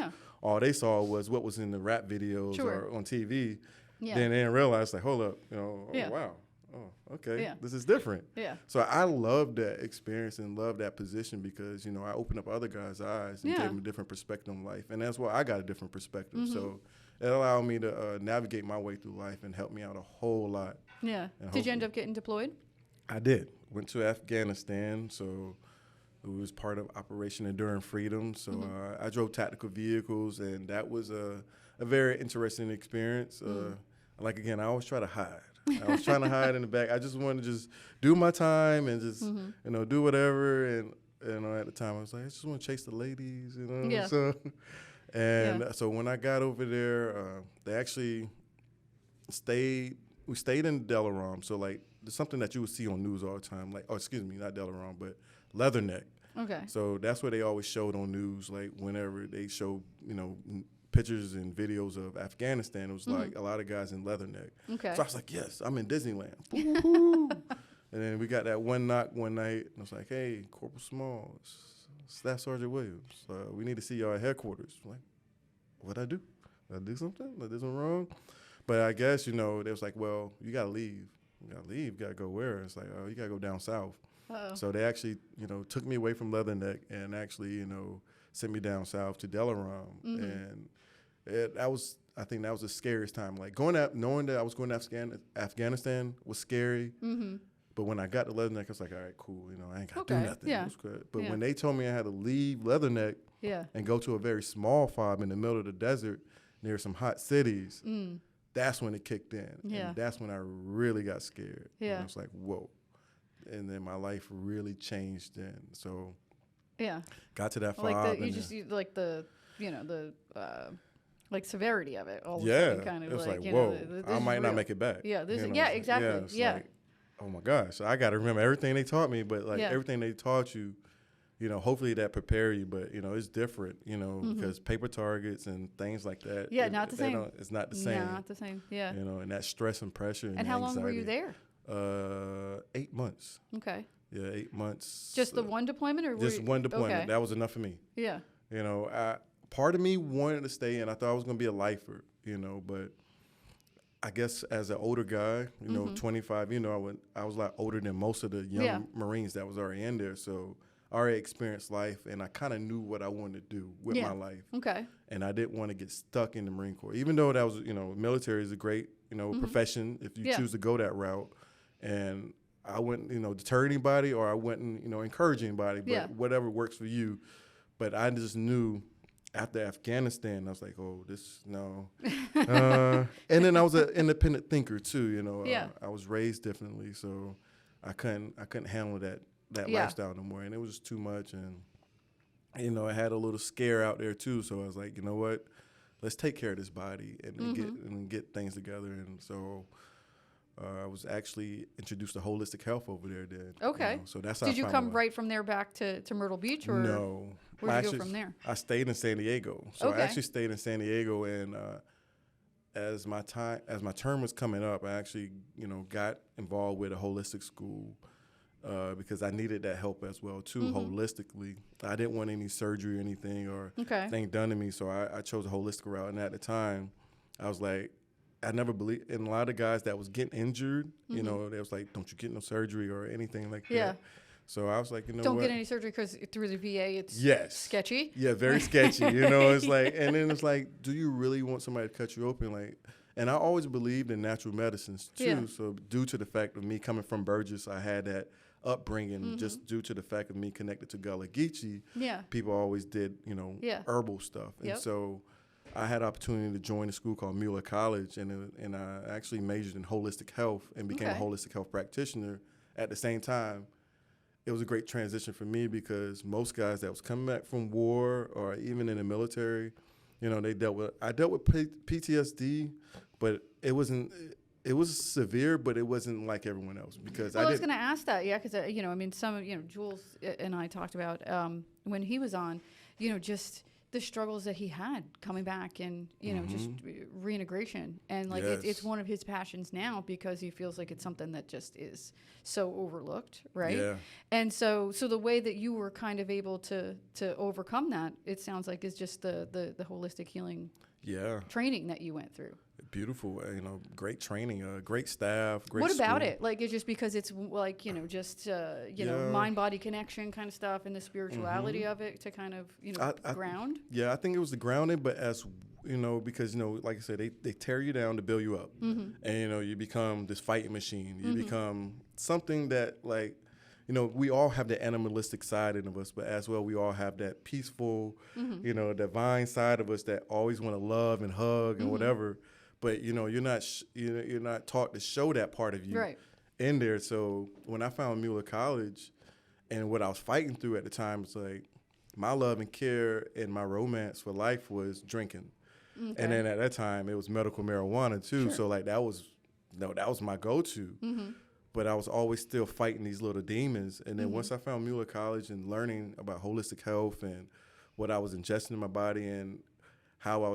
all they saw was what was in the rap videos or on TV. Yeah. Then they didn't realize, like, hold up, you know, oh, wow. Oh, okay, this is different. Yeah. So I love that experience and love that position because, you know, I opened up other guys' eyes and gave them a different perspective on life. And that's why I got a different perspective. So it allowed me to navigate my way through life and help me out a whole lot. Yeah. Did you end up getting deployed? I did. Went to Afghanistan, so it was part of Operation Enduring Freedom. So I drove tactical vehicles, and that was a very interesting experience. Like, again, I always try to hide. I was trying to hide in the back. I just wanted to just do my time and just, you know, do whatever. And, you know, at the time I was like, I just want to chase the ladies, you know. Yeah. So, so when I got over there, they actually we stayed in Delaram. So, like, there's something that you would see on news all the time. Like, oh, excuse me, not Delaram, but Leatherneck. Okay. So that's where they always showed on news, like, whenever they showed, you know, pictures and videos of Afghanistan, it was like a lot of guys in Leatherneck. Okay. So I was like, yes, I'm in Disneyland. And then we got that one knock one night, and I was like, hey, Corporal Smalls, Staff Sergeant Williams, we need to see y'all at headquarters. I'm like, what'd I do? Did I do something? Did I do something wrong? But I guess, you know, they was like, well, you got to leave. You got to leave. You got to go where? It's like, oh, you got to go down south. Uh-oh. So they actually, you know, took me away from Leatherneck and actually, you know, sent me down south to Delaram. And I think that was the scariest time. Like, going out, knowing that I was going to Afghanistan was scary. But when I got to Leatherneck, I was like, all right, cool. You know, I ain't got to do nothing. Yeah. It was good. But when they told me I had to leave Leatherneck and go to a very small fob in the middle of the desert near some hot cities, that's when it kicked in. Yeah. And that's when I really got scared. Yeah. And I was like, whoa. And then my life really changed then. So got to that fob. Like the like severity of it. All of a yeah. sudden kind of it was like, like, you whoa, know, I might not make it back. Yeah. This you know? yeah, exactly. Yeah. It's Yeah. like, oh my gosh. So I got to remember everything they taught me, but like everything they taught you, you know, hopefully that prepare you, but you know, it's different, you know, because paper targets and things like that. Yeah, not the same. It's not the same. Not the same. Yeah. You know, and that stress and pressure and how anxiety. long were you there? 8 months. Okay. Yeah, 8 months. Just the one deployment, or just one deployment? Okay. That was enough for me. Yeah. You know, part of me wanted to stay, and I thought I was going to be a lifer. You know, but I guess as an older guy, you know, 25, you know, I was a lot older than most of the young Marines that was already in there. So I already experienced life, and I kind of knew what I wanted to do with my life. Okay. And I didn't want to get stuck in the Marine Corps, even though that was, you know, military is a great, you know, profession if you choose to go that route. And I wouldn't, you know, deter anybody, or I wouldn't, you know, encourage anybody, but whatever works for you. But I just knew after Afghanistan, I was like, oh, no. And then I was an independent thinker too, you know. I was raised differently, so I couldn't handle that lifestyle no more, and it was just too much. And you know, I had a little scare out there too, so I was like, you know what, let's take care of this body and get things together. And so I was actually introduced to holistic health over there then. Okay. You know, so that's how Did you come right from there back to Myrtle Beach, or no? Where'd you go from there? I stayed in San Diego. So I actually stayed in San Diego, and as my term was coming up, I actually, you know, got involved with a holistic school because I needed that help as well too, holistically. I didn't want any surgery or anything or thing done to me, so I chose a holistic route. And at the time, I was like, I never believed in a lot of guys that was getting injured. You know, they was like, "Don't you get no surgery or anything like that." So I was like, don't get any surgery because through the VA it's sketchy. Yeah, very sketchy. You know, it's like, and then it's like, do you really want somebody to cut you open? Like, and I always believed in natural medicines too. Yeah. So due to the fact of me coming from Burgess, I had that upbringing. Just due to the fact of me connected to Gullah Geechee. People always did, you know, herbal stuff, and so I had an opportunity to join a school called Mueller College, and I actually majored in holistic health and became a holistic health practitioner at the same time. It was a great transition for me because most guys that was coming back from war or even in the military, you know, I dealt with PTSD, but it was severe, but it wasn't like everyone else because I was going to ask that, because you know, I mean, Jules and I talked about when he was on, you know, just the struggles that he had coming back and, you know, just reintegration. And like, it's one of his passions now because he feels like it's something that just is so overlooked. Right. Yeah. And so the way that you were kind of able to overcome that, it sounds like, is just the holistic healing training that you went through. Beautiful, you know, great training, great staff, great What about school. it? Like, it's just because it's like, you know, just, you know, mind-body connection kind of stuff and the spirituality of it to kind of, you know, ground? Yeah, I think it was the grounding, but as, you know, because, you know, like I said, they tear you down to build you up. And, you know, you become this fighting machine. You become something that, like, you know, we all have the animalistic side in of us, but as well, we all have that peaceful, you know, divine side of us that always want to love and hug and whatever. But you know, you're not taught to show that part of you in there. So when I found Mueller College, and what I was fighting through at the time was like my love and care and my romance for life was drinking, and then at that time it was medical marijuana too. So like that was my go-to. But I was always still fighting these little demons. And then once I found Mueller College and learning about holistic health and what I was ingesting in my body and how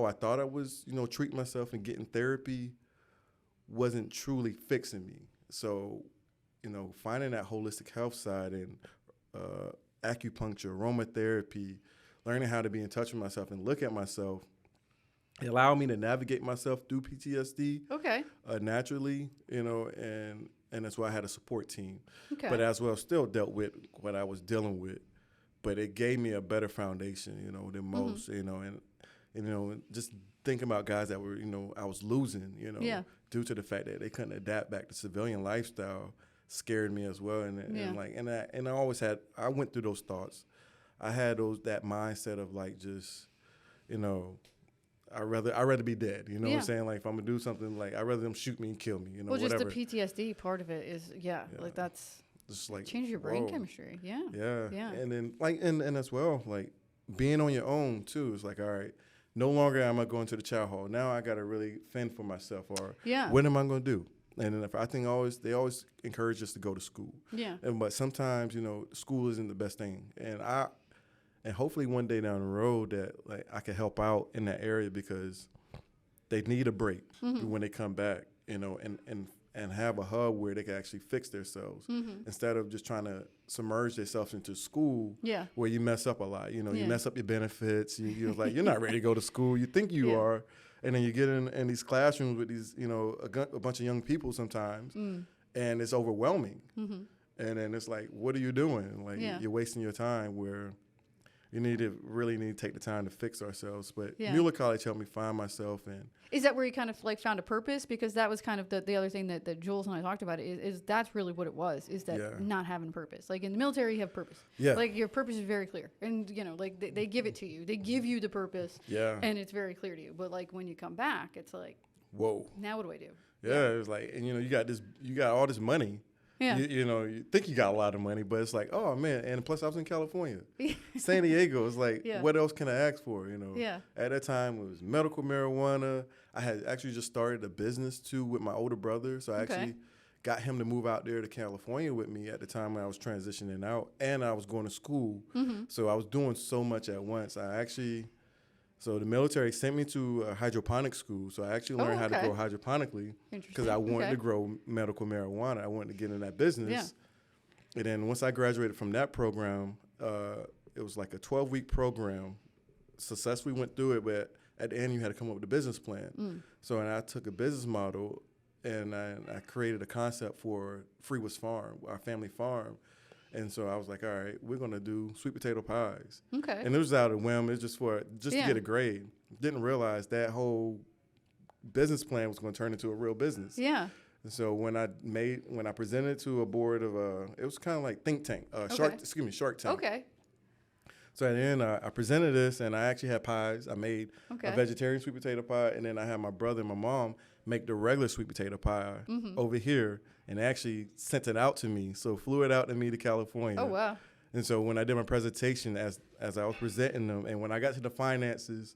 I thought I was, you know, treating myself and getting therapy wasn't truly fixing me. So, you know, finding that holistic health side and acupuncture, aromatherapy, learning how to be in touch with myself and look at myself, it allowed me to navigate myself through PTSD naturally, you know, and that's why I had a support team. But as well, still dealt with what I was dealing with. But it gave me a better foundation, you know, than most, you know, and you know, just thinking about guys that were, you know, I was losing, you know, due to the fact that they couldn't adapt back to civilian lifestyle, scared me as well. And I went through those thoughts. I had that mindset of like, just, you know, I'd rather be dead. You know what I'm saying? Like if I'm gonna do something, like I'd rather them shoot me and kill me. You know, whatever. Just the PTSD part of it is, like that's just like change your brain chemistry. Yeah. And then like and as well, like being on your own too. It's like, all right, no longer am I going to the chow hall. Now I got to really fend for myself. Or what am I going to do? And then they always encourage us to go to school. But sometimes, you know, school isn't the best thing. And hopefully one day down the road that like I can help out in that area because they need a break when they come back, you know, and have a hub where they can actually fix themselves instead of just trying to submerge themselves into school where you mess up a lot. You know, you mess up your benefits. You're like, you're not ready to go to school. You think you are. And then you get in these classrooms with these, you know, a bunch of young people sometimes, and it's overwhelming. And then it's like, what are you doing? Like, you're wasting your time where you need to take the time to fix ourselves. But Mueller College helped me find myself. And is that where you kind of like found a purpose? Because that was kind of the other thing that Jules and I talked about is that's really what it was, is that not having purpose. Like in the military, you have purpose. Like your purpose is very clear. And, you know, like they give it to you. They give you the purpose. And it's very clear to you. But like when you come back, it's like, whoa, now what do I do? It was like, and you know, you got all this money. You know, you think you got a lot of money, but it's like, oh man, and plus I was in California. San Diego is like, what else can I ask for, you know? At that time it was medical marijuana. I had actually just started a business too with my older brother, so I actually got him to move out there to California with me at the time when I was transitioning out, and I was going to school. So I was doing so much at once. So the military sent me to a hydroponic school. So I actually learned how to grow hydroponically because I wanted to grow medical marijuana. I wanted to get in that business. And then once I graduated from that program, it was like a 12-week program. Successfully went through it, but at the end you had to come up with a business plan. So and I took a business model and I created a concept for Freewood's Farm, our family farm. And so I was like, all right, we're gonna do sweet potato pies. Okay. And it was out of whim. It was just to get a grade. Didn't realize that whole business plan was gonna turn into a real business. Yeah. And so when I presented to a board of it was kind of like think tank, Shark Tank. Okay. So at the end, I presented this, and I actually had pies. I made a vegetarian sweet potato pie, and then I had my brother and my mom make the regular sweet potato pie over here, and they actually sent it out to me. So flew it out to me to California. Oh, wow. And so when I did my presentation, as I was presenting them, and when I got to the finances,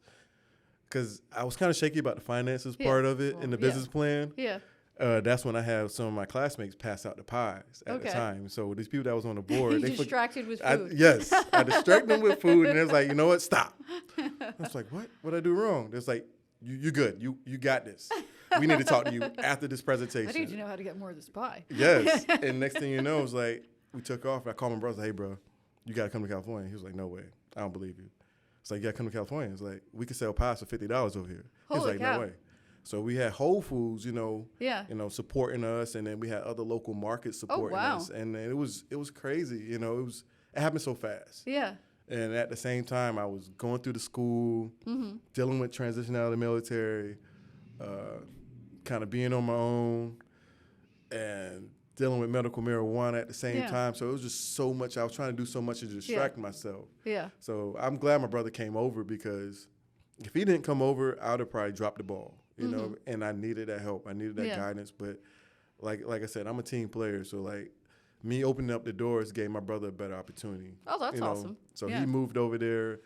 because I was kind of shaky about the finances part of it in the business plan. Yeah. That's when I had some of my classmates pass out the pies at the time. So these people that was on the board, they distracted with food. Yes, I distracted them with food, and it was like, you know what? Stop. I was like, what? What I do wrong? It's like, you good. You got this. We need to talk to you after this presentation. I need to know how to get more of this pie. Yes. And next thing you know, it was like we took off. And I called my brother. Hey, bro, you got to come to California. He was like, no way. I don't believe you. It's like, you got to come to California. It's like, we could sell pies for $50 over here. He was like, no way. So we had Whole Foods, supporting us, and then we had other local markets supporting us, and it was crazy. It happened so fast. Yeah. And at the same time, I was going through the school, dealing with transition out of the military, kind of being on my own, and dealing with medical marijuana at the same time. So it was just so much. I was trying to do so much to distract myself. Yeah. So I'm glad my brother came over, because if he didn't come over, I would have probably dropped the ball. And I needed that help. I needed that guidance. But like I said, I'm a team player. So like me opening up the doors gave my brother a better opportunity. Oh, that's awesome. So he moved over there,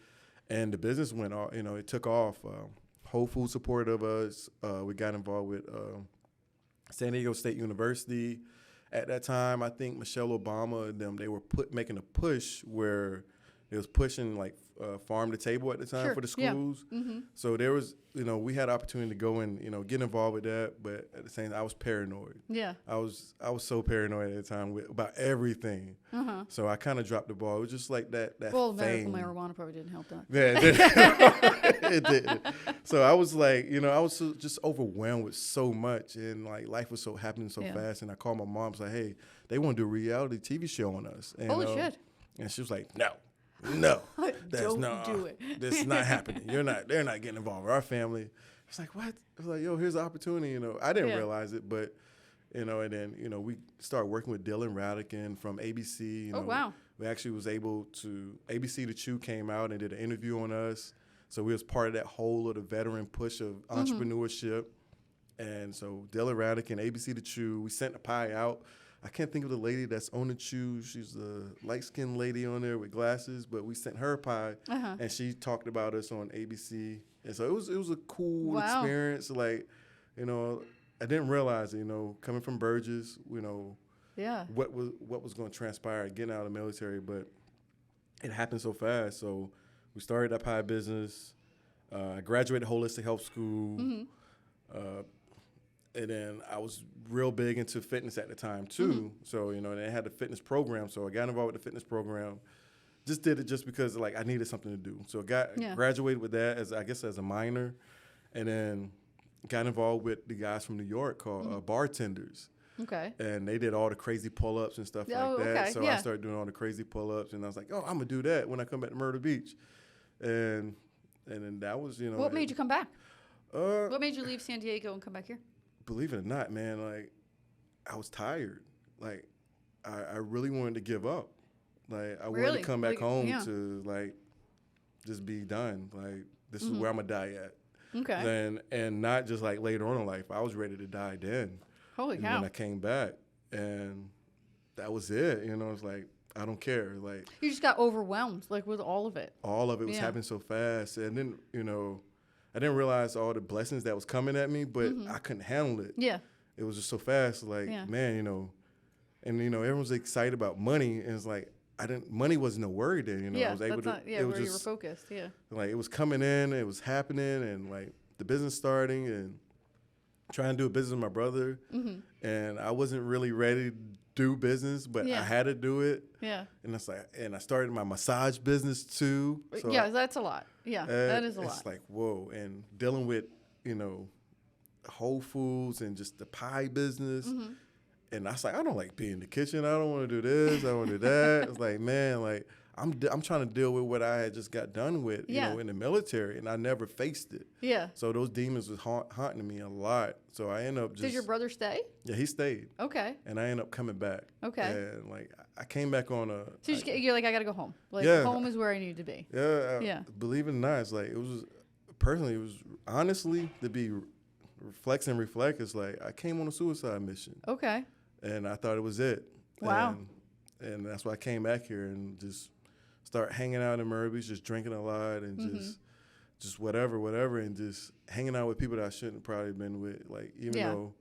and the business went off. It took off. Whole Foods supported of us. We got involved with San Diego State University. At that time, I think Michelle Obama and them, they were making a push where it was pushing like farm to table at the time for the schools. Yeah. So there was, we had opportunity to go and, get involved with that. But at the same time, I was paranoid. Yeah. I was so paranoid at the time about everything. So I kind of dropped the ball. It was just like that Well, fame. medical marijuana probably didn't help that. Yeah, it did. It did. So I was like, I was just overwhelmed with so much. And like life was happening so fast. And I called my mom. I was like, hey, they want to do a reality TV show on us. And, holy shit. And she was like, no, don't do it. This is not happening. They're not getting involved with our family. It's like, what? I was like, yo, here's the opportunity. I didn't realize it, but and then we started working with Dylan Radican from ABC. Oh wow. We actually was able to ABC The Chew came out and did an interview on us. So we was part of that whole of the veteran push of entrepreneurship. And so Dylan Radican, ABC The Chew, we sent the pie out. I can't think of the lady that's on the Chew. She's the light-skinned lady on there with glasses, but we sent her a pie, and she talked about us on ABC. And so it was a cool experience. Like, I didn't realize, coming from Burgess, what was going to transpire getting out of the military, but it happened so fast. So we started that pie business. I graduated Holistic Health School. And then I was real big into fitness at the time, too. So, they had the fitness program. So I got involved with the fitness program. Just did it just because, like, I needed something to do. So graduated with that as a minor. And then got involved with the guys from New York called Bartenders. Okay. And they did all the crazy pull-ups and stuff like that. Okay. So I started doing all the crazy pull-ups. And I was like, I'm going to do that when I come back to Myrtle Beach. And then that was, What made you come back? What made you leave San Diego and come back here? Believe it or not, man, like, I was tired. Like, I really wanted to give up. Like, I wanted to come back home to, like, just be done. Like, this is where I'm going to die at. Okay. And not just, like, later on in life. I was ready to die then. Holy cow. When I came back. And that was it. It's like, I don't care. Like, you just got overwhelmed, like, with all of it. All of it was happening so fast. And then, I didn't realize all the blessings that was coming at me, but I couldn't handle it. Yeah. It was just so fast. Like, man, and, everyone was excited about money. And it's like, money wasn't a worry there, Yeah, I was able to. Where you were focused, Like, it was coming in, it was happening, and, like, the business starting and trying to do a business with my brother. And I wasn't really ready do business, but I had to do it. Yeah. And it's like, and I started my massage business too. So yeah, that's a lot. Yeah, that is a lot. It's like, whoa. And dealing with, you know, Whole Foods and just the pie business. Mm-hmm. And I was like, I don't like being in the kitchen. I don't want to do this. I don't want to do that. It's like, man, like I'm trying to deal with what I had just got done with, you know, in the military, and I never faced it. Yeah. So those demons was haunting me a lot. So I ended up just. Did your brother stay? Yeah, he stayed. Okay. And I ended up coming back. Okay. And like I came back on a. So you're like, I gotta go home. Like home is where I need to be. Yeah. Believe it or not, it's like it was personally. It was honestly to be reflect. It's like I came on a suicide mission. Okay. And I thought it was it. Wow. And that's why I came back here and just start hanging out in Myrtle Beach, just drinking a lot and just whatever, and just hanging out with people that I shouldn't have probably been with. Like even though.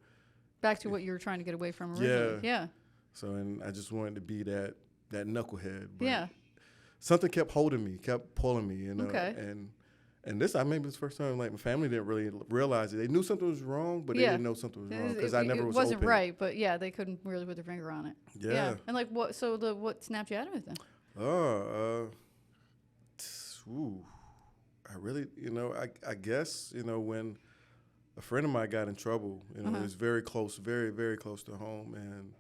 Back to what you were trying to get away from originally. Yeah. So and I just wanted to be that knucklehead. But something kept holding me, kept pulling me, you know. Okay. And this, I maybe it's the first time, like, my family didn't really realize it. They knew something was wrong, but they didn't know something was wrong because I never was open. It wasn't right, but, they couldn't really put their finger on it. Yeah. And, like, what snapped you out of it then? I really, you know, I guess, you know, when a friend of mine got in trouble, you know, it was very close, very, very close to home, and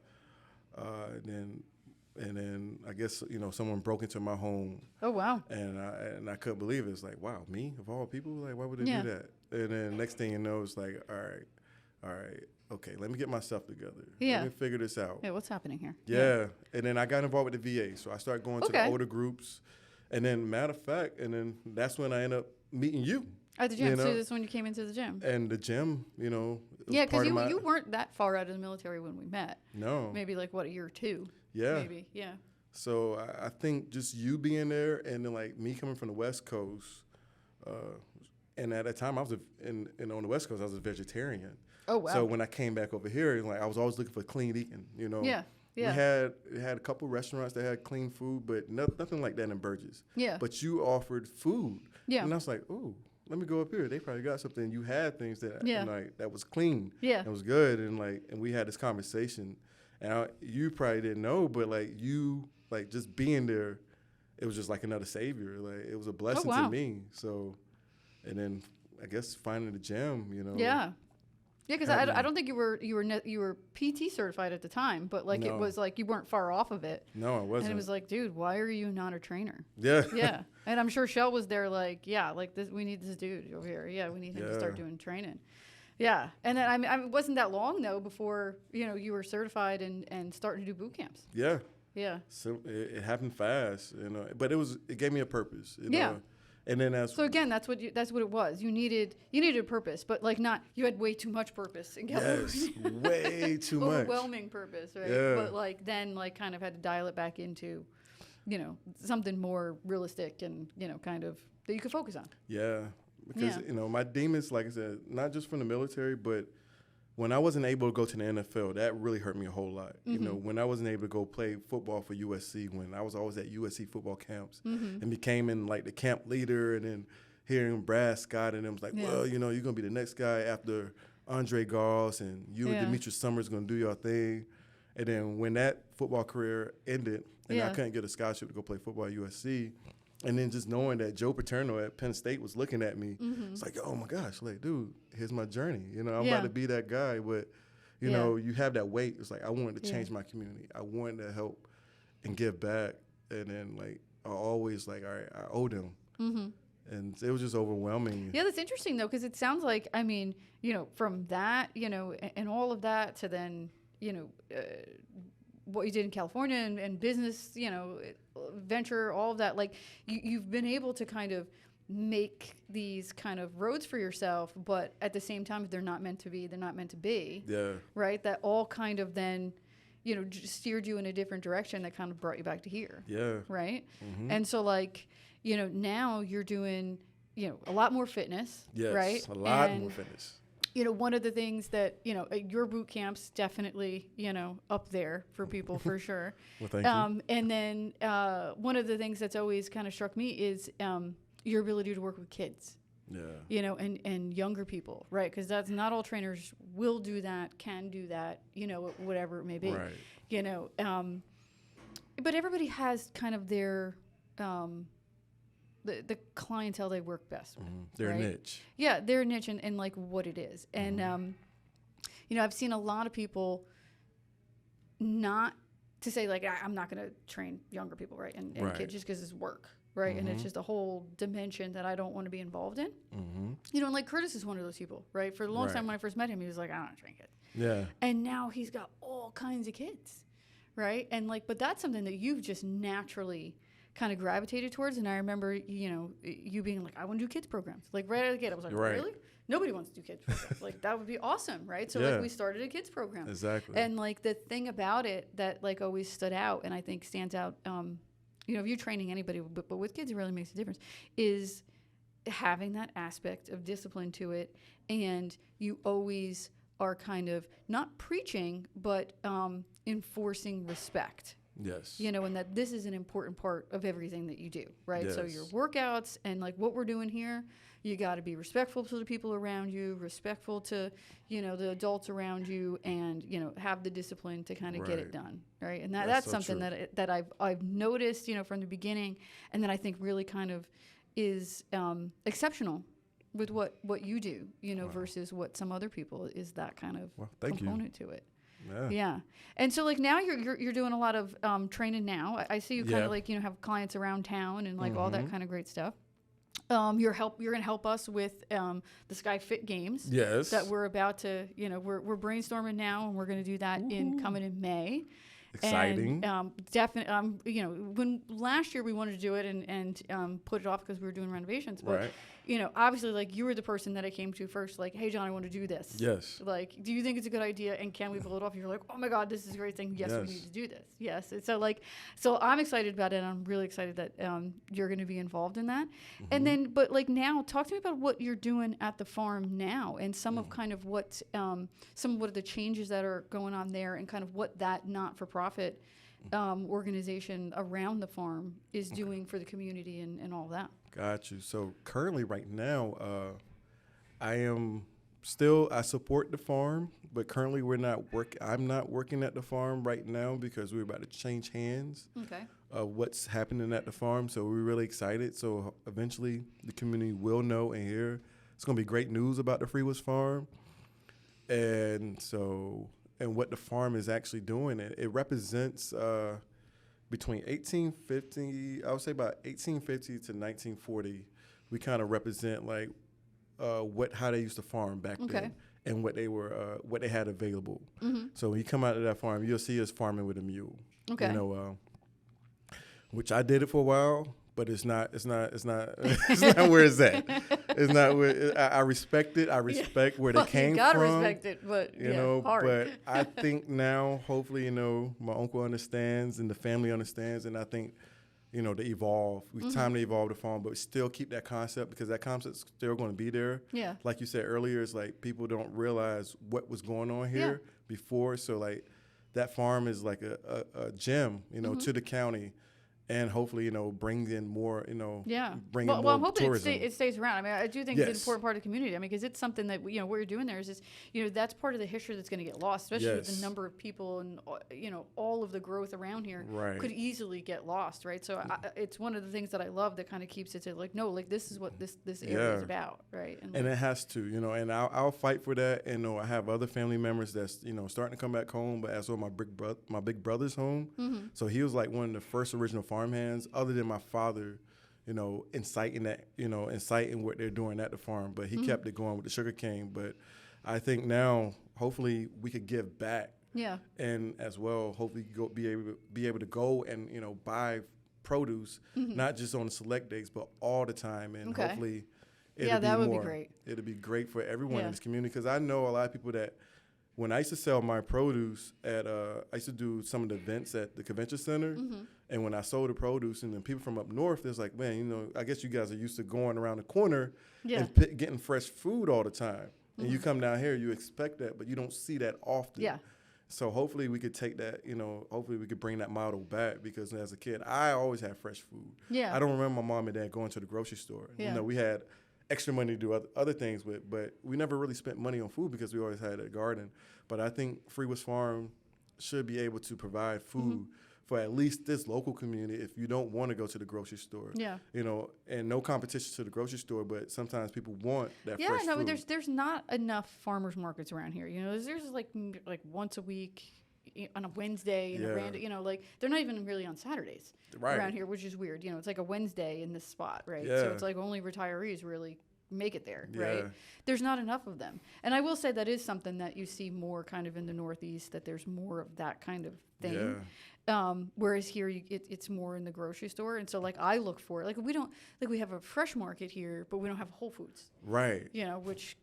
then I guess, you know, someone broke into my home. Oh, wow. And I couldn't believe it. It's like, wow, me of all people? Like, why would they do that? And then next thing you know, it's like, all right, okay, let me get myself together. Let me figure this out. Yeah, what's happening here? Yeah. And then I got involved with the VA. So I started going to the older groups. And then, matter of fact, and then that's when I ended up meeting you. At the gym. You know? So this is when you came into the gym. And the gym, you know. Yeah, because you weren't that far out of the military when we met. No. Maybe like, a year or two. Yeah. Maybe, yeah. So I think just you being there and then like me coming from the West Coast, and at that time I was on the West Coast I was a vegetarian. Oh wow! So when I came back over here, like I was always looking for clean eating. You know. Yeah. Yeah. We had a couple restaurants that had clean food, but nothing like that in Burgess. Yeah. But you offered food. Yeah. And I was like, ooh, let me go up here. They probably got something. You had things that like that was clean. Yeah. It was good, and we had this conversation, and you probably didn't know, but like just being there, it was just like another savior. Like it was a blessing to me. So, and then I guess finding the gym, you know. Yeah. Yeah, because I don't think you were PT certified at the time, but like it was like you weren't far off of it. No, I wasn't. And it was like, dude, why are you not a trainer? Yeah. Yeah. And I'm sure Shell was there like, like this, we need this dude over here. Yeah, we need him to start doing training. Yeah. And then it wasn't that long though before, you were certified and starting to do boot camps. Yeah. Yeah. So it happened fast, but it gave me a purpose, you know. And then that's what it was. You needed a purpose, but like you had way too much purpose in California. Yes, way too much. Overwhelming purpose, right? Yeah. But like then like kind of had to dial it back into, something more realistic and kind of that you could focus on. Yeah, because my demons, like I said, not just from the military, but when I wasn't able to go to the NFL, that really hurt me a whole lot. Mm-hmm. When I wasn't able to go play football for USC, when I was always at USC football camps and became like the camp leader, and then hearing Brad Scott and them was like, well, you're going to be the next guy after Andre Goss, and you and Demetrius Summers going to do your thing. And then when that football career ended and I couldn't get a scholarship to go play football at USC, and then just knowing that Joe Paterno at Penn State was looking at me, it's like, oh my gosh, like, dude, here's my journey. I'm about to be that guy. But, you have that weight. It's like, I wanted to change my community. I wanted to help and give back. And then, like, I always, like, all right, I owe them. Mm-hmm. And it was just overwhelming. Yeah, that's interesting, though, because it sounds like, from that, and all of that to then, what you did in California and business, venture, all of that, like you've been able to kind of make these kind of roads for yourself, but at the same time, if they're not meant to be, they're not meant to be. Yeah. Right. That all kind of then, just steered you in a different direction that kind of brought you back to here. Yeah. Right. Mm-hmm. And so like, now you're doing, a lot more fitness. Yes. Right. A lot more fitness. One of the things that, your boot camp's definitely, up there for people for sure. Well, thank you. And then one of the things that's always kind of struck me is your ability to work with kids. you know, and younger people, right? Because that's not all trainers will do that, can do that, you know, whatever it may be, Right. you know. But everybody has kind of their the clientele they work best with. Their right? niche. Yeah, their niche and like what it is. And, you know, I've seen a lot of people not to say like, I'm not going to train younger people, right? And kids just because it's work, right? And it's just a whole dimension that I don't want to be involved in. You know, and like Curtis is one of those people, right? For a long time when I first met him, he was like, I don't want to train kids. Yeah. And now he's got all kinds of kids, right? And like, but that's something that you've just naturally kind of gravitated towards. And I remember, you know, you being like, I want to do kids programs. Like right out of the gate, I was like, really? Nobody wants to do kids programs. Like that would be awesome, right? So like we started a kids program. Exactly. And like the thing about it that like always stood out and I think stands out, you know, if you're training anybody, but with kids it really makes a difference, is having that aspect of discipline to it. And you always are kind of not preaching, but enforcing respect. Yes. You know, and that this is an important part of everything that you do, right? Yes. So your workouts and like what we're doing here, you got to be respectful to the people around you, respectful to, you know, the adults around you, and, you know, have the discipline to kind of get it done, right? And that's so something that I've noticed, you know, from the beginning, and that I think really kind of is exceptional with what you do, you know, versus what some other people is that kind of component to it. Yeah. And so like now you're doing a lot of training now. I see you kind of like, you know, have clients around town and like all that kind of great stuff. You're going to help us with the Sky Fit Games. Yes. That we're about to, you know, we're brainstorming now, and we're going to do that coming in May. Exciting. And definitely, you know, when last year we wanted to do it and put it off because we were doing renovations. But, you know, obviously, like, you were the person that I came to first, like, hey, John, I want to do this. Yes. Like, do you think it's a good idea, and can we pull it off? And you're like, oh, my God, this is a great thing. Yes, we need to do this. Yes. And so, like, so I'm excited about it, and I'm really excited that you're going to be involved in that. And then, but, like, now, talk to me about what you're doing at the farm now and some of kind of what, some of what are the changes that are going on there and kind of what that not-for-profit organization around the farm is doing for the community and all that. Got you. So currently right now, I support the farm, but currently I'm not working at the farm right now because we're about to change hands. Okay. What's happening at the farm. So we're really excited. So eventually the community will know and hear. It's going to be great news about the Freewoods farm. And what the farm is actually doing. It represents between 1850, I would say about 1850 to 1940. We kind of represent like how they used to farm back then and what they had available. So when you come out of that farm, you'll see us farming with a mule. Okay. You know, which I did it for a while. But it's not where it's at. It's not where I respect it. I respect where they came from. You gotta respect it, but you know. Hard. But I think now, hopefully, you know, my uncle understands and the family understands, and I think, you know, to evolve. It's time to evolve the farm, but still keep that concept because that concept's still going to be there. Yeah. Like you said earlier, it's like people don't realize what was going on here before. So like that farm is like a gem, you know, to the county. And hopefully, you know, bring in more, you know, bring in more I'm hoping tourism. It stays around. I mean, I do think it's an important part of the community. I mean, because it's something that, you know, what you're doing there is just, you know, that's part of the history that's going to get lost, especially with the number of people and, you know, all of the growth around here could easily get lost, right? So it's one of the things that I love that kind of keeps it to like, no, like this is what this area is about, right? And it has to, you know, and I'll fight for that. And, you know, I have other family members that's, you know, starting to come back home, but as well my big brother's home. So he was like one of the first original farmhands, other than my father, you know, inciting what they're doing at the farm. But he kept it going with the sugar cane. But I think now, hopefully, we could give back. Yeah. And as well, hopefully, be able to go and, you know, buy produce, not just on the select days, but all the time. And hopefully, it'll be great. It'll be great for everyone in this community because I know a lot of people that. When I used to sell my produce I used to do some of the events at the convention center, and when I sold the produce, and then people from up north, it's like, man, you know, I guess you guys are used to going around the corner and getting fresh food all the time. And you come down here, you expect that, but you don't see that often. Yeah. So hopefully we could take that, you know, hopefully we could bring that model back because as a kid, I always had fresh food. Yeah. I don't remember my mom and dad going to the grocery store. Yeah. You know, we had extra money to do other things with. But we never really spent money on food because we always had a garden. But I think Free West Farm should be able to provide food for at least this local community if you don't want to go to the grocery store. Yeah. You know, and no competition to the grocery store, but sometimes people want that Yeah, fresh no, food. there's not enough farmers markets around here. You know, there's like once a week on a Wednesday and a random, you know, like they're not even really on Saturdays around here, which is weird. You know, it's like a Wednesday in this spot, right? Yeah. So it's like only retirees really make it there, right? There's not enough of them. And I will say that is something that you see more kind of in the Northeast, that there's more of that kind of thing. Whereas here it's more in the grocery store. And so like I look for it. Like we have a fresh market here, but we don't have Whole Foods. Right. You know, which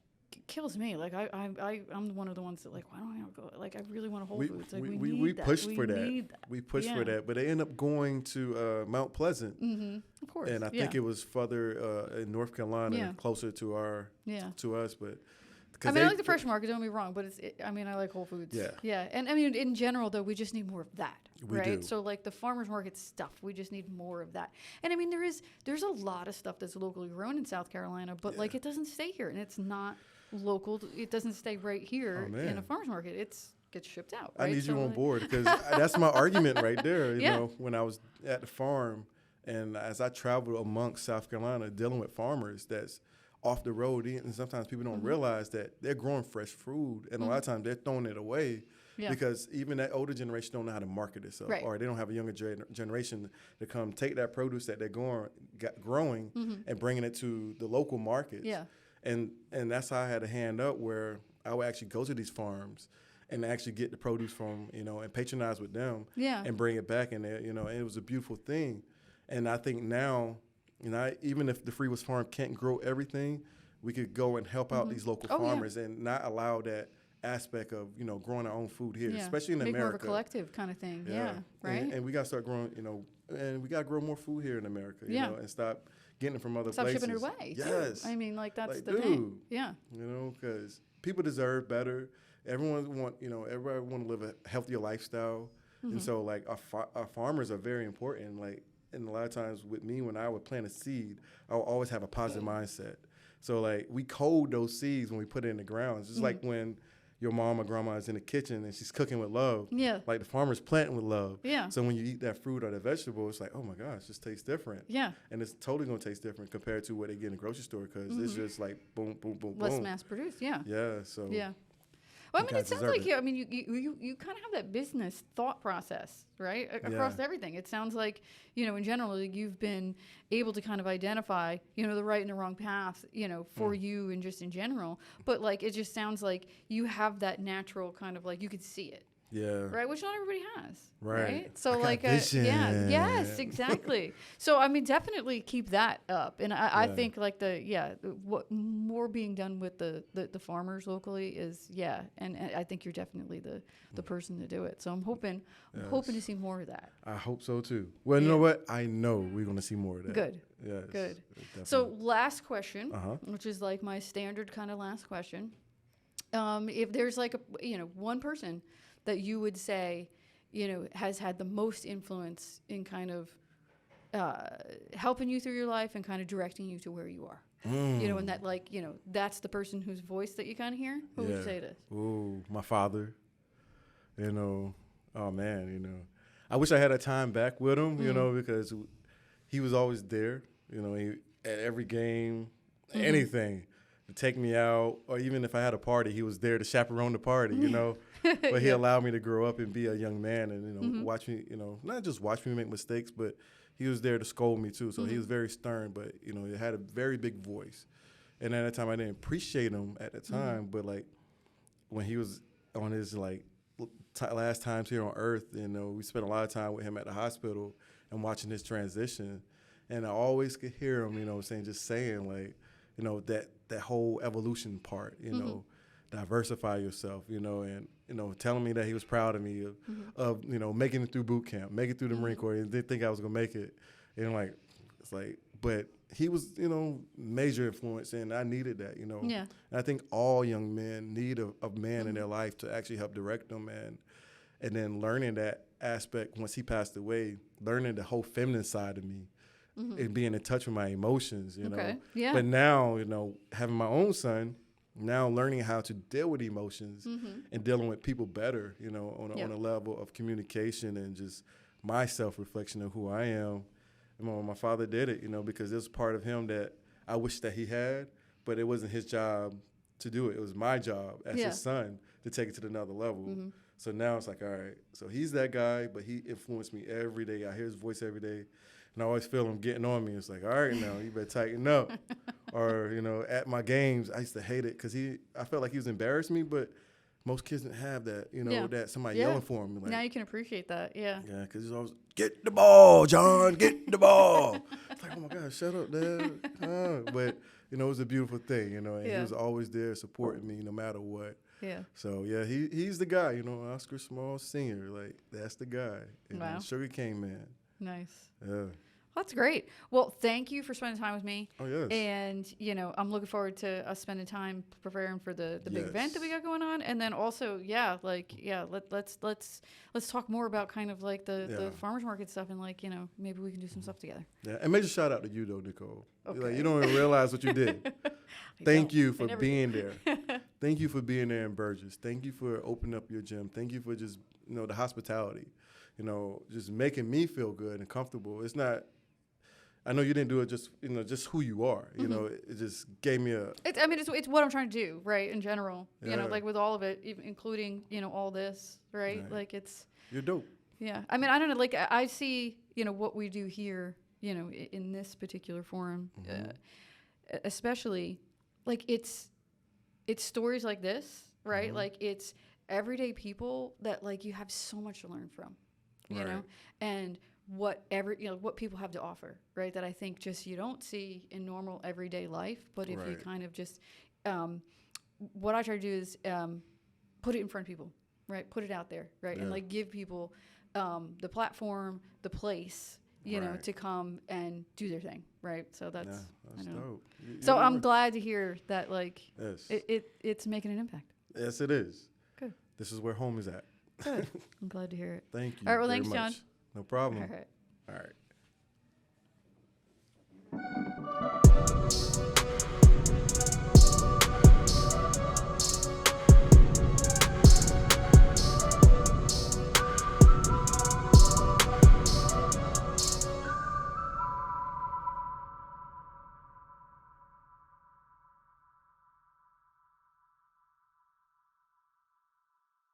kills me. Like I'm one of the ones that like, why don't I go? Like I really want a Whole Foods. Like we pushed for that. We pushed for that, but they end up going to Mount Pleasant. Of course. And I think it was further in North Carolina, closer to us. But I mean, I like the fresh market. Don't be wrong, but I mean, I like Whole Foods. Yeah. And I mean, in general, though, we just need more of that, right? So like the farmers market stuff, we just need more of that. And I mean, there's a lot of stuff that's locally grown in South Carolina, but like it doesn't stay here, and it's not local. It doesn't stay right here in a farmers market. Gets shipped out. Right? I need you on board because that's my argument right there. You know, when I was at the farm, and as I traveled amongst South Carolina, dealing with farmers that's off the road, and sometimes people don't realize that they're growing fresh food, and a lot of times they're throwing it away because even that older generation don't know how to market itself, or they don't have a younger generation to come take that produce that they're growing and bringing it to the local markets. And that's how I had a hand up where I would actually go to these farms and actually get the produce from, you know, and patronize with them and bring it back in there, you know, and it was a beautiful thing. And I think now, you know, even if the Free West Farm can't grow everything, we could go and help out these local farmers and not allow that aspect of, you know, growing our own food here, especially in Make America. More of a collective kind of thing. Right. And we got to start growing, you know, and we got to grow more food here in America, you know, and stop getting it from other places. Stop shipping it away. Yes. I mean, like that's like, the thing. Yeah. You know, because people deserve better. Everyone want to live a healthier lifestyle. And so like our farmers are very important. Like, and a lot of times with me, when I would plant a seed, I would always have a positive mindset. So like we code those seeds when we put it in the ground. It's just like when your mom or grandma is in the kitchen and she's cooking with love. Yeah. Like the farmer's planting with love. Yeah. So when you eat that fruit or that vegetable, it's like, oh my gosh, this tastes different. Yeah. And it's totally going to taste different compared to what they get in the grocery store because it's just like boom, boom, boom, boom. Less mass produced. Yeah. Yeah. So. Yeah. Well, I mean, it sounds like you kind of have that business thought process, right? Across everything. It sounds like, you know, in general, like you've been able to kind of identify, you know, the right and the wrong path, you know, for you and just in general. But like, it just sounds like you have that natural kind of like, you could see it. Yeah. Right. Which not everybody has. Right. So like, yes, exactly. So, I mean, definitely keep that up. And I think like what more being done with the farmers locally is, and I think you're definitely the person to do it. So I'm hoping to see more of that. I hope so too. Well, you know what? I know we're going to see more of that. Good. Yes. Good. Definitely. So last question, which is like my standard kind of last question. If there's like one person that you would say, you know, has had the most influence in kind of helping you through your life and kind of directing you to where you are. You know, and that like, you know, that's the person whose voice that you kind of hear. Who would you say it is? Ooh, my father. You know, oh man, you know, I wish I had a time back with him, you know, because he was always there, you know, at every game, anything. To take me out, or even if I had a party, he was there to chaperone the party, you know. But he allowed me to grow up and be a young man and, you know, watch me, you know, not just watch me make mistakes, but he was there to scold me too. So he was very stern, but, you know, he had a very big voice. And at that time, I didn't appreciate him at the time, but, like, when he was on his, like, last times here on Earth, you know, we spent a lot of time with him at the hospital and watching his transition. And I always could hear him, you know, saying, like, you know, that whole evolution part, you know, diversify yourself, you know, and, you know, telling me that he was proud of me of you know, making it through boot camp, making it through the Marine Corps, and didn't think I was going to make it. And like, it's like, but he was, you know, major influence, and I needed that, you know. Yeah. And I think all young men need a man in their life to actually help direct them, and then learning that aspect once he passed away, learning the whole feminine side of me, and being in touch with my emotions, you know. Yeah. But now, you know, having my own son, now learning how to deal with emotions and dealing with people better, you know, on a level of communication and just my self-reflection of who I am. And my father did it, you know, because there's part of him that I wish that he had, but it wasn't his job to do it. It was my job as his son to take it to another level. So now it's like, all right, so he's that guy, but he influenced me every day. I hear his voice every day, and I always feel him getting on me. It's like, all right, now you better tighten up. Or, you know, at my games, I used to hate it because I felt like he was embarrassing me, but most kids didn't have that, you know, that somebody yelling for him. Like, now you can appreciate that, Yeah, because he's always, get the ball, John, get the ball. It's like, oh, my God, shut up, Dad. But, you know, it was a beautiful thing, you know, and he was always there supporting me no matter what. Yeah. So, yeah, he's the guy, you know, Oscar Smalls Sr., like, that's the guy. Wow. Sugar Cane Man. Nice. Yeah. That's great. Well, thank you for spending time with me. Oh, yes. And, you know, I'm looking forward to us spending time preparing for the big event that we got going on. And then also, let's talk more about kind of like the farmers market stuff and like, you know, maybe we can do some stuff together. Yeah. And major shout out to you, though, Nicole. Okay. Like, you don't even realize what you did. Thank you for being there. Thank you for being there in Burgess. Thank you for opening up your gym. Thank you for just, you know, the hospitality, you know, just making me feel good and comfortable. It's not, I know you didn't do it just, you know, just who you are. You know, it just gave me a. It's what I'm trying to do, right? In general, you know, like with all of it, even including, you know, all this, right? Like it's. You're dope. Yeah, I mean, I don't know. Like I see, you know, what we do here, you know, in this particular forum, especially, like it's stories like this, right? Like it's everyday people that like you have so much to learn from, you know, and what people have to offer, right? That I think just you don't see in normal everyday life. But if you kind of just, what I try to do is put it in front of people, right? Put it out there, right? And like give people the platform, the place, you know, to come and do their thing, right? So that's dope. So I'm glad to hear that, like, yes. it's making an impact. Yes, it is. Good. This is where home is at. Good. I'm glad to hear it. Thank you. All right. Well, very thanks, much. John. No problem. All right. All right.